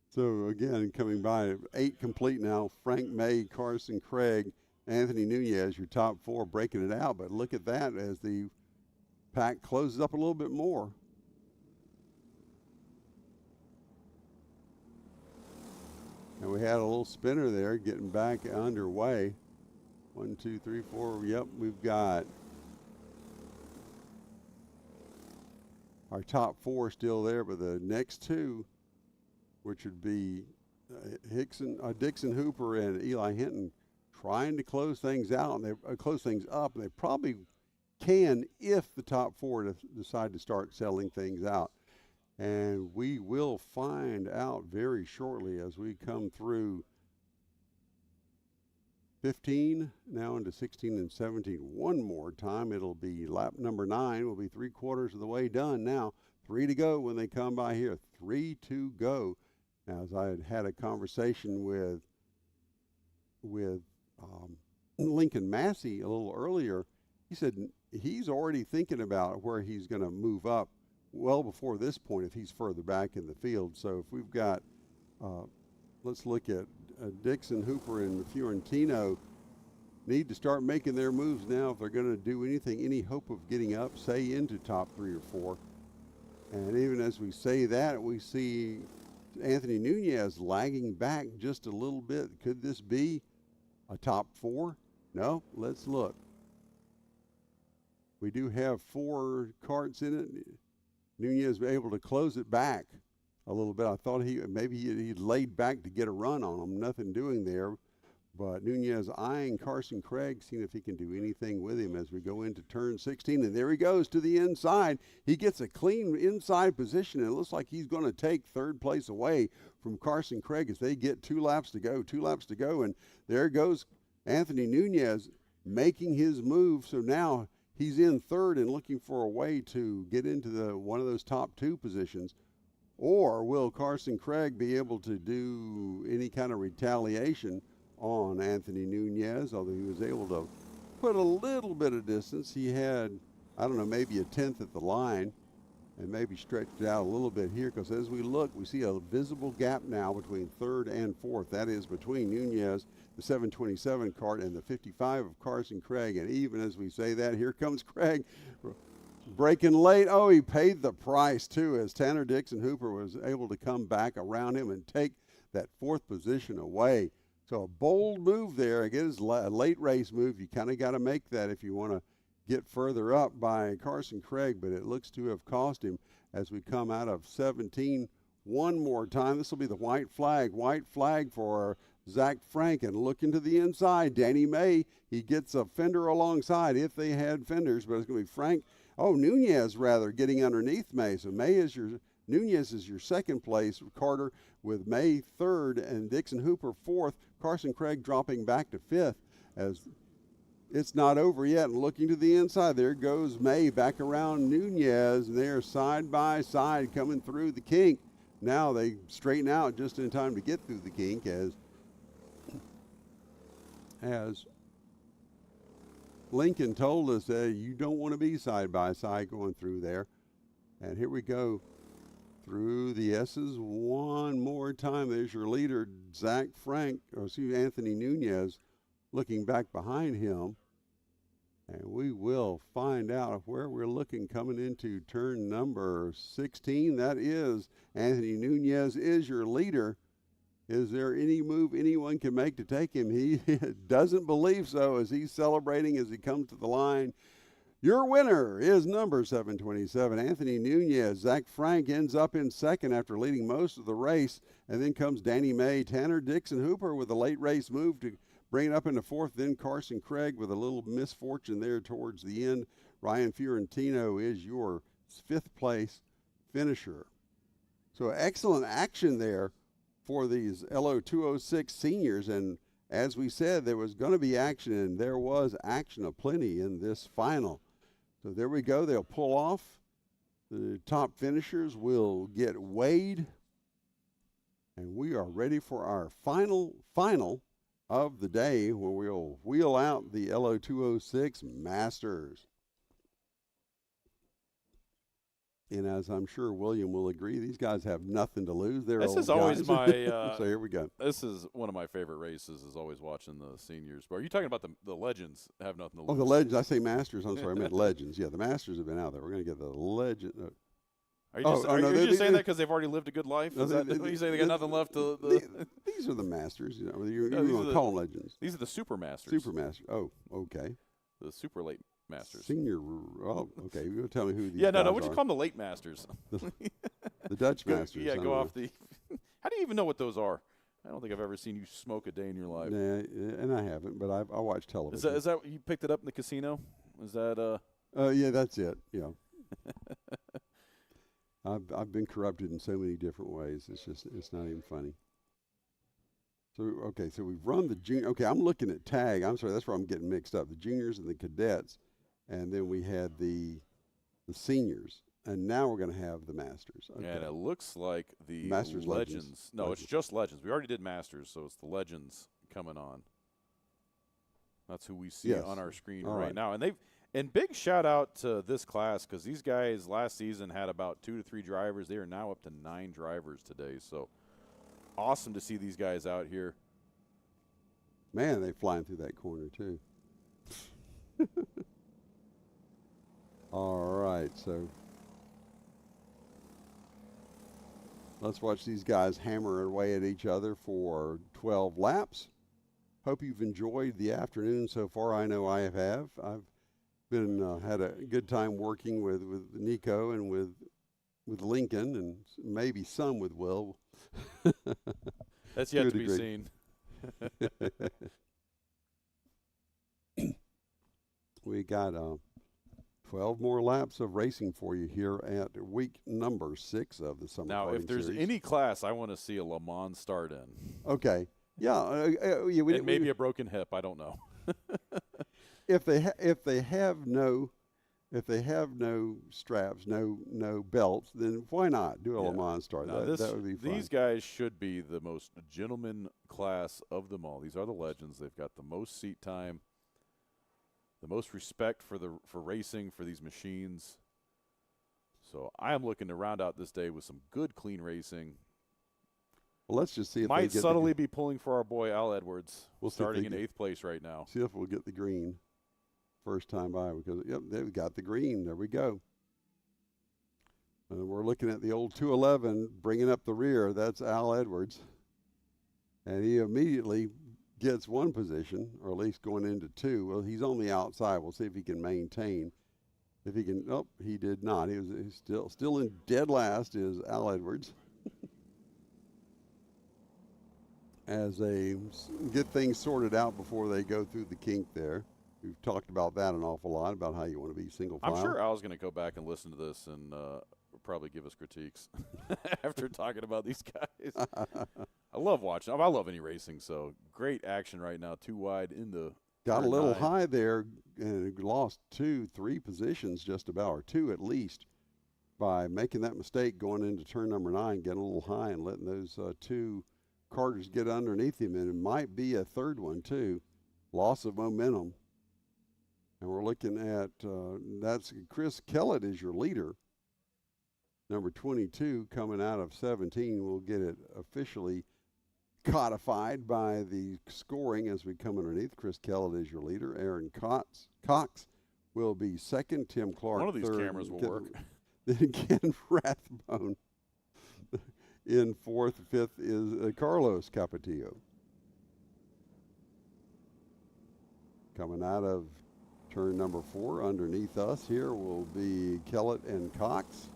So, again, coming by, 8 complete now. Frank, May, Carson, Craig, Anthony Nunez, your top 4, breaking it out. But look at that as the pack closes up a little bit more. And we had a little spinner there getting back underway. 1, 2, 3, 4. Yep, we've got our top 4 still there, but the next 2, which would be Dixon Hooper and Eli Hinton, trying to close things out and they close things up. And they probably can if the top 4 decide to start selling things out. And we will find out very shortly as we come through 15, now into 16 and 17. One more time, it'll be lap number 9. We'll be 3/4 of the way done now. 3 to go when they come by here. 3 to go. Now, as I had a conversation with Lincoln Massey a little earlier, he said he's already thinking about where he's going to move up well before this point if he's further back in the field. So if we've got, let's look at Dixon, Hooper, and Fiorentino need to start making their moves now if they're going to do anything, any hope of getting up, say, into top 3 or 4. And even as we say that, we see Anthony Nunez lagging back just a little bit. Could this be a top 4? No, let's look. We do have 4 carts in it. Nunez was able to close it back a little bit. I thought maybe he laid back to get a run on him. Nothing doing there. But Nunez eyeing Carson Craig, seeing if he can do anything with him as we go into turn 16. And there he goes to the inside. He gets a clean inside position, and it looks like he's going to take 3rd place away from Carson Craig as they get 2 laps to go. 2 laps to go, and there goes Anthony Nunez making his move. So now he's in 3rd and looking for a way to get into one of those top 2 positions. Or will Carson Craig be able to do any kind of retaliation on Anthony Nunez, although he was able to put a little bit of distance. He had, I don't know, maybe a 10th at the line and maybe stretched it out a little bit here, because as we look, we see a visible gap now between 3rd and 4th. That is between Nunez, the 727 cart, and the 55 of Carson Craig. And even as we say that, here comes Craig breaking late. Oh, he paid the price too, as Tanner Dixon Hooper was able to come back around him and take that 4th position away. So a bold move there. Again, it's a late race move. You kind of got to make that if you want to get further up by Carson Craig, but it looks to have cost him as we come out of 17 one more time. This will be the white flag. White flag for Zach Franken. Looking to the inside. Danny May, he gets a fender alongside if they had fenders, but it's going to be Frank. Oh, Nunez, rather, getting underneath May. So Nunez is your second place. Carter with May third and Dixon Hooper fourth. Carson Craig dropping back to fifth as it's not over yet. And looking to the inside, there goes May back around Nunez. And they're side by side coming through the kink. Now they straighten out just in time to get through the kink as Lincoln told us that you don't want to be side by side going through there. And here we go through the S's one more time. There's your leader, Anthony Nunez, looking back behind him. And we will find out where we're looking coming into turn number 16. That is Anthony Nunez is your leader. Is there any move anyone can make to take him? He doesn't believe so as he's celebrating as he comes to the line. Your winner is number 727, Anthony Nunez. Zach Frank ends up in second after leading most of the race. And then comes Danny May. Tanner Dixon Hooper with a late race move to bring it up into fourth. Then Carson Craig with a little misfortune there towards the end. Ryan Fiorentino is your fifth place finisher. So excellent action there for these LO 206 seniors. And as we said, there was going to be action, and there was action aplenty in this final. So there we go. They'll pull off. The top finishers will get weighed. And we are ready for our final of the day where we'll wheel out the LO 206 Masters. And as I'm sure William will agree, these guys have nothing to lose. This is always my so here we go. This is one of my favorite races, is always watching the seniors. But are you talking about the legends have nothing to lose? Oh, the legends. I say Masters. I'm sorry, I meant legends. Yeah, the Masters have been out there. We're going to get the legend. Are you just saying that because they've already lived a good life? Is that what you say? They got nothing left to. These are the Masters. You know, you want to call them legends. These are the Super Masters. Super Masters. Oh, okay. The Super Late Masters. Senior. Oh, okay. You're going to tell me who these guys are. What do you call them? The Late Masters. The Dutch Masters. Yeah, go off the. How do you even know what those are? I don't think I've ever seen you smoke a day in your life. Nah, and I haven't, but I watch television. Is that you picked it up in the casino? Is that yeah, that's it. Yeah. I've been corrupted in so many different ways. It's not even funny. So okay, so we've run the junior. Okay, I'm looking at tag. I'm sorry, that's where I'm getting mixed up. The juniors and the cadets, and then we had the seniors, and now we're going to have the masters. Okay. And it looks like the Masters legends. No, it's just legends. We already did masters, so it's the legends coming on. That's who we see on our screen right now, and big shout out to this class because these guys last season had about 2 to 3 drivers. They are now up to 9 drivers today. So awesome to see these guys out here. Man, they flying through that corner too. All right, so let's watch these guys hammer away at each other for 12 laps. Hope you've enjoyed the afternoon so far. I know I have. I've been had a good time working with Nico and with Lincoln and maybe some with Will. That's yet to be seen. We got 12 more laps of racing for you here at week number 6 of the Summer Now, if there's series. any class I want to see a Le Mans start in. Okay. Yeah. Maybe a broken hip. I don't know. If they have no straps, no belts, then why not do a Le Mans start? Now that would be fun. These guys should be the most gentleman class of them all. These are the legends. They've got the most seat time, the most respect for racing for these machines. So I am looking to round out this day with some good, clean racing. Well, let's just see if might they get subtly be pulling for our boy Al Edwards. We'll starting in 8th place right now. See if we'll get the green first time by because they've got the green. There we go. We're looking at the old 211 bringing up the rear. That's Al Edwards, and he immediately gets one position, or at least going into two. Well, he's on the outside. We'll see if he can maintain. If he can, oh, he did not. He's still in dead last is Al Edwards. As they get things sorted out before they go through the kink there. We've talked about that an awful lot, about how you want to be single file. I'm sure Al's going to go back and listen to this and probably give us critiques after talking about these guys. I love watching. I love any racing, so great action right now. 2 wide in the Got a little high there and lost 2-3 positions just about, or 2 at least, by making that mistake going into turn number 9, getting a little high and letting those 2 Carters get underneath him, and it might be a third one too. Loss of momentum. And we're looking at, that's Chris Kellett is your leader. Number 22 coming out of 17. We'll get it officially codified by the scoring as we come underneath. Chris Kellett is your leader. Aaron Cox will be second. Tim Clark One of these third. cameras will work. Then again, Rathbone in fourth. Fifth is Carlos Capetillo. Coming out of turn number 4, underneath us here will be Kellett and Cox.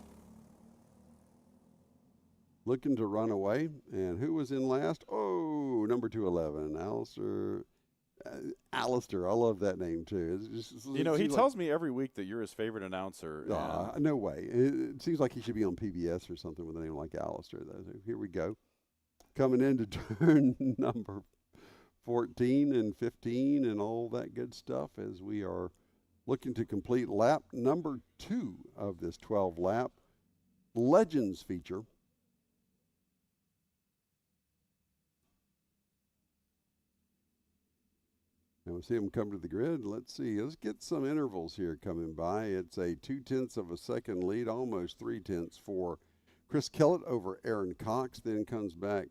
Looking to run away. And who was in last? Oh, number 211, Alistair. I love that name, too. You know, he tells me every week that you're his favorite announcer. No way. It seems like he should be on PBS or something with a name like Alistair. Here we go. Coming into turn number 14 and 15 and all that good stuff as we are looking to complete lap number 2 of this 12-lap Legends feature. And we'll see them come to the grid. Let's see. Let's get some intervals here coming by. It's a 0.2 of a second lead, almost 0.3 for Chris Kellett over Aaron Cox. Then comes back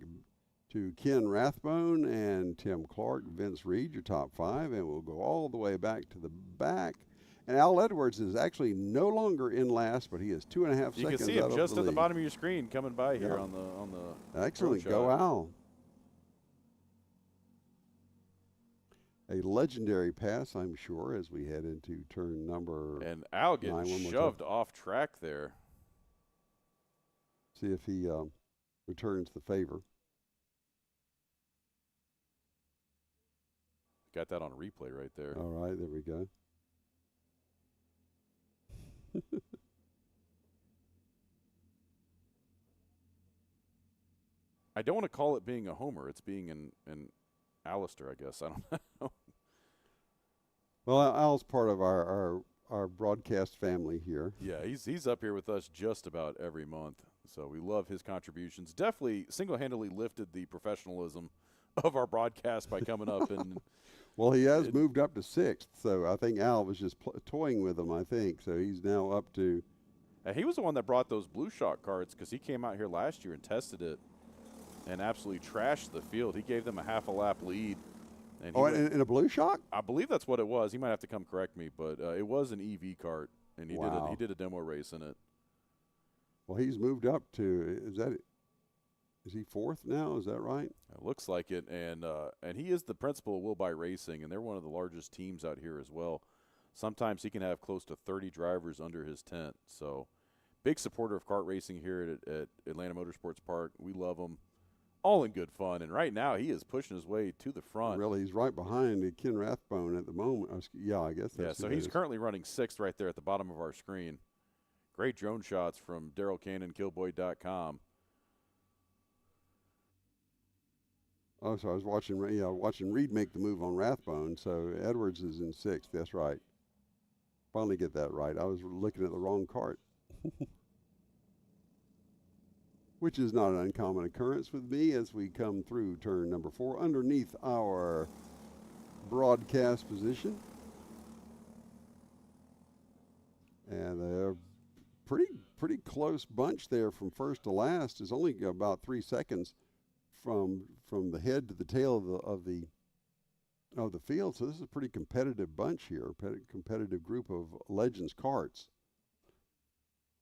to Ken Rathbone and Tim Clark, Vince Reed, your top 5. And we'll go all the way back to the back. And Al Edwards is actually no longer in last, but he is 2.5 seconds. You can see him just at the bottom of your screen coming by here on the excellent. Go Al. A legendary pass, I'm sure, as we head into turn number 9. And Al getting shoved off track there. See if he returns the favor. Got that on replay right there. All right, there we go. I don't want to call it being a homer. It's being an Alistair, I guess. I don't know. Well, Al's part of our broadcast family here. Yeah, he's up here with us just about every month. So we love his contributions. Definitely single-handedly lifted the professionalism of our broadcast by coming up and well, he has moved up to 6th, so I think Al was just toying with him, I think. So he's now up to. He was the one that brought those Blue Shock carts because he came out here last year and tested it and absolutely trashed the field. He gave them a half a lap lead. And in a Blue Shock? I believe that's what it was. He might have to come correct me, but it was an EV cart, and he did a demo race in it. Well, he's moved up to is he 4th now? Is that right? It looks like it, and he is the principal of Will Buy Racing, and they're one of the largest teams out here as well. Sometimes he can have close to 30 drivers under his tent. So, big supporter of kart racing here at Atlanta Motorsports Park. We love him. All in good fun, and right now he is pushing his way to the front. Really, he's right behind Ken Rathbone at the moment. Yeah, I guess that's so he's currently running 6th right there at the bottom of our screen. Great drone shots from Daryl Cannon, Killboy.com. Oh, so I was watching Reed make the move on Rathbone, so Edwards is in 6th. That's right. Finally get that right. I was looking at the wrong cart. Which is not an uncommon occurrence with me as we come through turn number 4 underneath our broadcast position. And a pretty close bunch there from first to last. Is only about 3 seconds from the head to the tail of the field. So this is a pretty competitive bunch here, competitive group of Legends karts.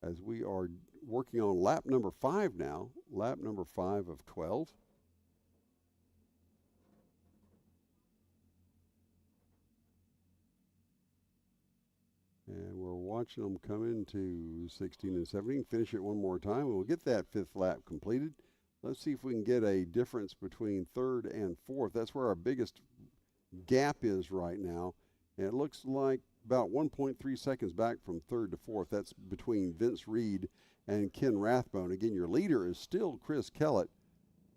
As we are working on lap number 5 now, lap number 5 of 12. watching them come into 16 and 17. Finish it one more time, and we'll get that 5th lap completed. Let's see if we can get a difference between 3rd and 4th. That's where our biggest gap is right now. And it looks like about 1.3 seconds back from 3rd to 4th. That's between Vince Reed and Ken Rathbone. Again, your leader is still Chris Kellett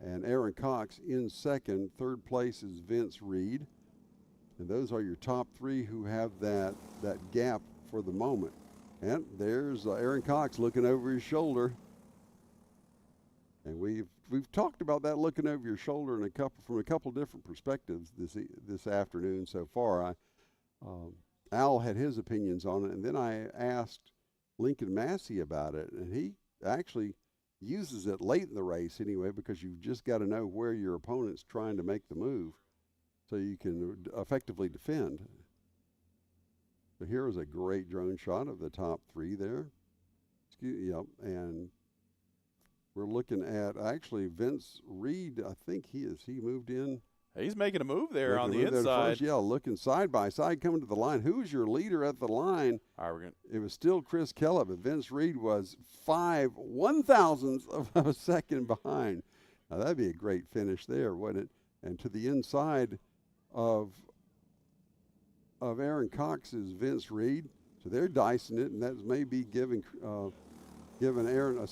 and Aaron Cox in 2nd. 3rd place is Vince Reed. And those are your top 3 who have that gap for the moment. And there's Aaron Cox looking over his shoulder. And we've talked about that, looking over your shoulder from a couple different perspectives this afternoon so far. Al had his opinions on it, and then I asked Lincoln Massey about it, and he actually uses it late in the race anyway, because you've just got to know where your opponent's trying to make the move so you can effectively defend. So here is a great drone shot of the top 3 there. Yep, and we're looking at actually Vince Reed. I think he moved in. He's making a move there on the inside. Yeah, looking side by side, coming to the line. Who was your leader at the line? All right, it was still Chris Kellett, but Vince Reed was 5 1/1000ths of a second behind. Now that'd be a great finish there, wouldn't it? And to the inside of Aaron Cox is Vince Reed. So they're dicing it, and that's maybe giving Aaron,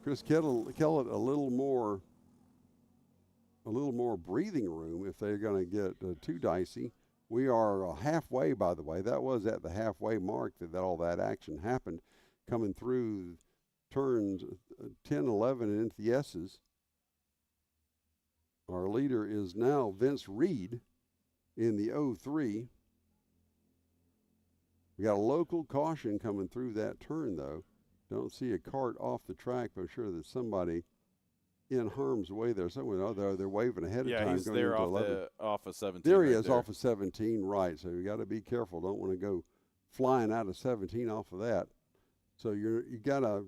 Chris Kellett a little more breathing room if they're going to get too dicey. We are halfway, by the way. That was at the halfway mark that all that action happened, coming through turns 10, 11, and into the S's. Our leader is now Vince Reed in the 03. We got a local caution coming through that turn, though. Don't see a cart off the track, but I'm sure there's somebody in harm's way there. Someone, they're waving ahead of time. Yeah, he's there off of 17. There he is, off of 17, right. So you got to be careful. Don't want to go flying out of 17 off of that. So you got to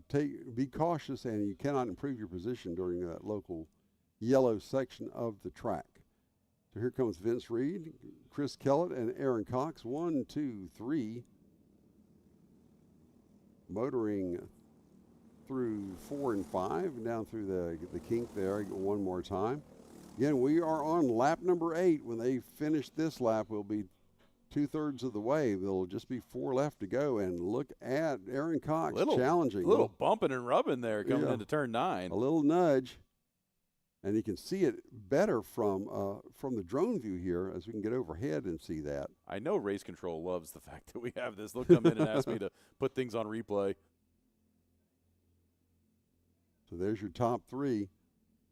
be cautious, and you cannot improve your position during that local yellow section of the track. So here comes Vince Reed, Chris Kellett, and Aaron Cox. 1, 2, 3. Motoring through 4 and 5, and down through the kink there one more time. Again, we are on lap number 8. When they finish this lap, we'll be 2/3 of the way. There'll just be 4 left to go, and look at Aaron Cox challenging. A little bumping and rubbing there coming into turn 9. A little nudge, and you can see it better from the drone view here as we can get overhead and see that. I know Race Control loves the fact that we have this. They'll come in and ask me to put things on replay. So there's your top 3.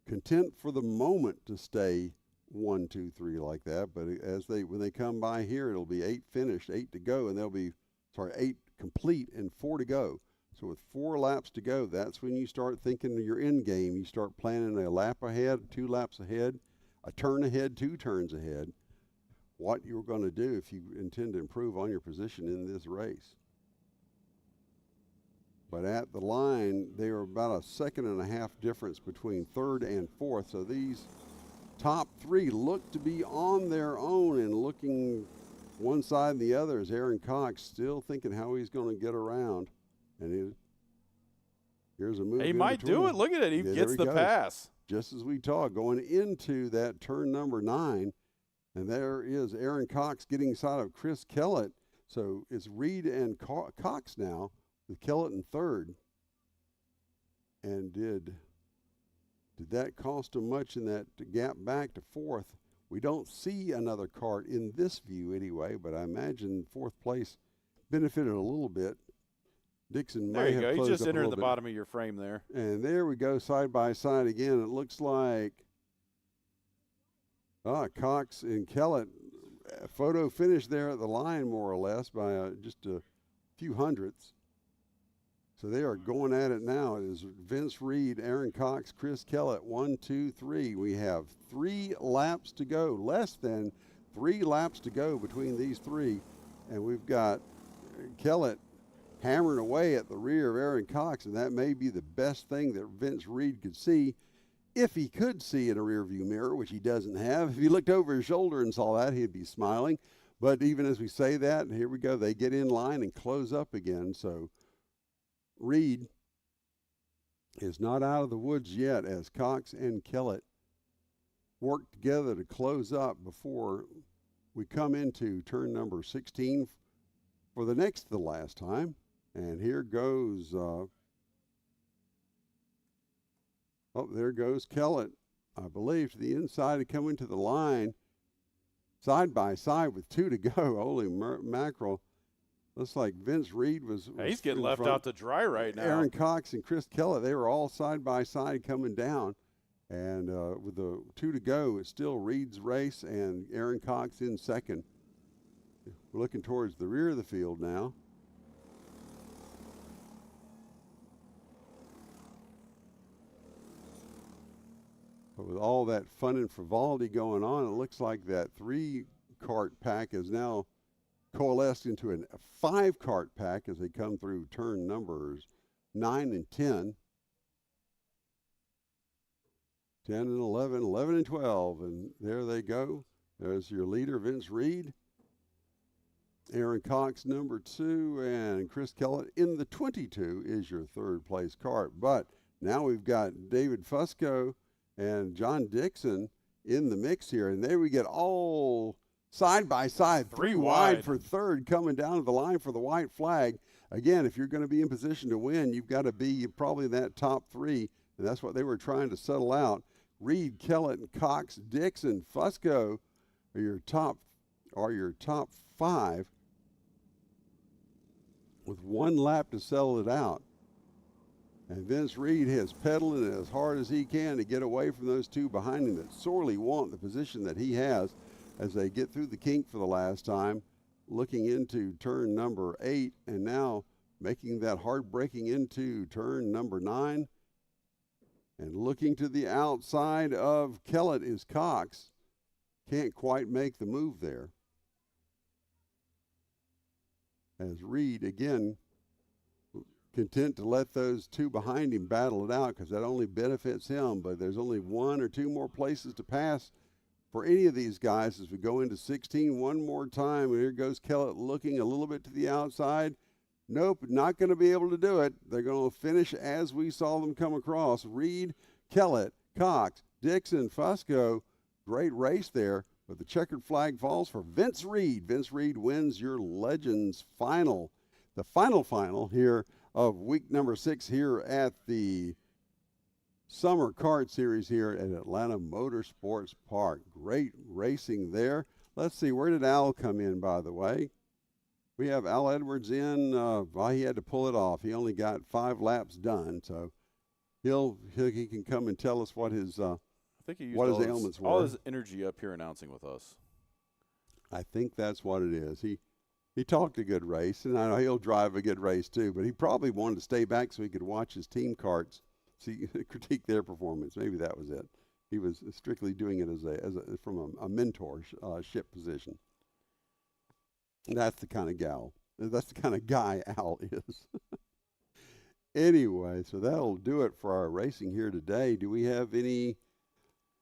Content for the moment to stay 1, 2, 3 like that, but when they come by here, it'll be 8 finished, 8 to go, and they'll be 8 complete and 4 to go. So with 4 laps to go, that's when you start thinking of your end game. You start planning a lap ahead, 2 laps ahead, a turn ahead, 2 turns ahead, what you're going to do if you intend to improve on your position in this race. But at the line, they are about a 1.5 seconds difference between 3rd and 4th. So these top 3 look to be on their own and looking one side and the other as Aaron Cox still thinking how he's going to get around. And here's a move. He might do it. Look at it. He gets the pass. Just as we talk, going into that turn number 9. And there is Aaron Cox getting inside of Chris Kellett. So it's Reed and Cox now with Kellett in 3rd. And did that cost him much in that gap back to 4th? We don't see another cart in this view anyway, but I imagine 4th place benefited a little bit. Dixon may have closed up a little bit. There you go. He's just entering the bottom of your frame there. And there we go, side by side again. It looks like Cox and Kellett, photo finish there at the line more or less by just a few hundredths. So they are going at it now. It is Vince Reed, Aaron Cox, Chris Kellett, 1, 2, 3. We have 3 laps to go, less than 3 laps to go between these 3. And we've got Kellett hammering away at the rear of Aaron Cox, and that may be the best thing that Vince Reed could see, if he could see in a rearview mirror, which he doesn't have. If he looked over his shoulder and saw that, he'd be smiling. But even as we say that, here we go, they get in line and close up again. So Reed is not out of the woods yet as Cox and Kellett work together to close up before we come into turn number 16 for the next to the last time. And here goes, there goes Kellett, I believe, to the inside to come into the line. Side by side with 2 to go. Holy mackerel. Looks like Vince Reed was he's getting left out to dry right now. Aaron Cox and Chris Kellett, they were all side by side coming down. And with the 2 to go, it's still Reed's race and Aaron Cox in second. We're looking towards the rear of the field now. But with all that fun and frivolity going on, it looks like that 3-cart pack is now coalesced into a 5-cart pack as they come through turn numbers 9 and 10. 10 and 11, 11 and 12, and there they go. There's your leader, Vince Reed. Aaron Cox, number 2, and Chris Kellett in the 22 is your third-place cart. But now we've got David Fusco and John Dixon in the mix here, and there we get all side by side, 3 wide for third, coming down to the line for the white flag. Again, if you're going to be in position to win, you've got to be probably in that top 3, and that's what they were trying to settle out. Reed, Kellett, and Cox, Dixon, Fusco are your top 5 with 1 lap to settle it out. And Vince Reed has pedaling as hard as he can to get away from those 2 behind him that sorely want the position that he has as they get through the kink for the last time, looking into turn number 8 and now making that hard braking into turn number 9. And looking to the outside of Kellett is Cox. Can't quite make the move there. As Reed, again, content to let those 2 behind him battle it out because that only benefits him. But there's only 1 or 2 more places to pass for any of these guys as we go into 16 one more time. And here goes Kellett looking a little bit to the outside. Nope, not going to be able to do it. They're going to finish as we saw them come across. Reed, Kellett, Cox, Dixon, Fusco. Great race there, but the checkered flag falls for Vince Reed. Vince Reed wins your Legends final. The final here of week number 6 here at the Summer Kart Series here at Atlanta Motorsports Park. Great racing there. Let's see, where did Al come in, by the way? We have Al Edwards in. He had to pull it off. He only got 5 laps done, so he can come and tell us what his I think he used what his ailments were. All his energy up here announcing with us. I think that's what it is. He talked a good race, and I know he'll drive a good race too. But he probably wanted to stay back so he could watch his team karts, critique their performance. Maybe that was it. He was strictly doing it as from a mentorship position. That's the kind of gal. That's the kind of guy Al is. Anyway, so that'll do it for our racing here today. Do we have any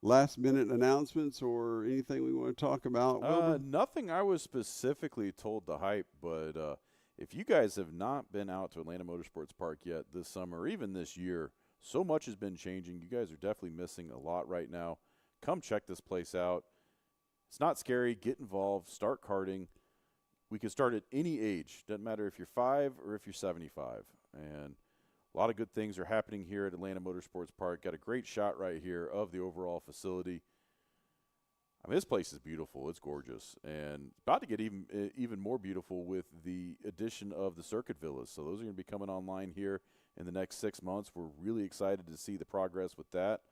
last-minute announcements or anything we want to talk about? Nothing I was specifically told to hype, but if you guys have not been out to Atlanta Motorsports Park yet this summer or even this year, so much has been changing. You guys are definitely missing a lot right now. Come check this place out. It's not scary. Get involved. Start karting. We can start at any age. Doesn't matter if you're 5 or if you're 75. And a lot of good things are happening here at Atlanta Motorsports Park. Got a great shot right here of the overall facility. I mean, this place is beautiful. It's gorgeous. And about to get even more beautiful with the addition of the circuit villas. So those are going to be coming online here in the next 6 months. We're really excited to see the progress with that.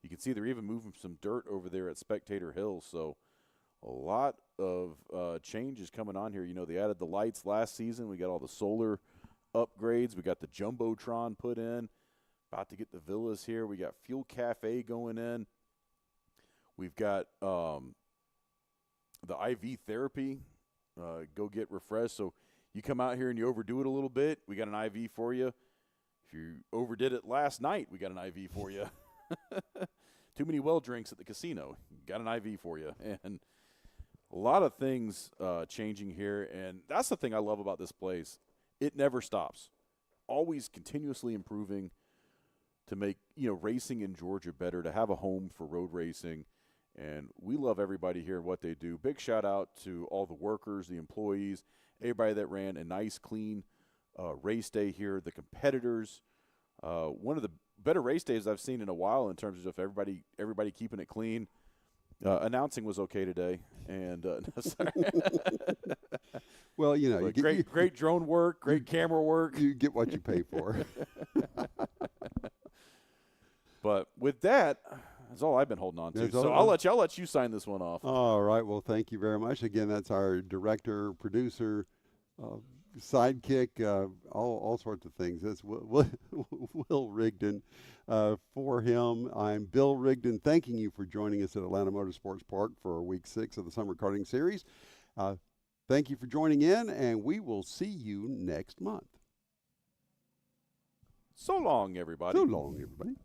You can see they're even moving some dirt over there at Spectator Hill. So a lot of changes coming on here. You know, they added the lights last season. We got all the solar upgrades. We got the Jumbotron put in. About to get the villas here. We got Fuel Cafe going in. We've got the IV therapy. Go get refreshed. So you come out here and you overdo it a little bit, we got an IV for you. If you overdid it last night, we got an IV for you. Too many well drinks at the casino. Got an IV for you. And A lot of things changing here, and that's the thing I love about this place. It never stops. Always continuously improving to make, racing in Georgia better, to have a home for road racing. And we love everybody here and what they do. Big shout out to all the workers, the employees, everybody that ran a nice, clean race day here, the competitors. One of the better race days I've seen in a while in terms of just everybody keeping it clean. Announcing was okay today, and well, you great drone work, great camera work. You get what you pay for. But with that, that's all I've been holding on to. So I'll let you sign this one off. All right. Well, thank you very much. Again, that's our director, producer, sidekick, all sorts of things. That's Will Rigdon. For him, I'm Bill Rigdon, thanking you for joining us at Atlanta Motorsports Park for week 6 of the Summer Karting Series. Thank you for joining in, and we will see you next month. So long, everybody. So long, everybody.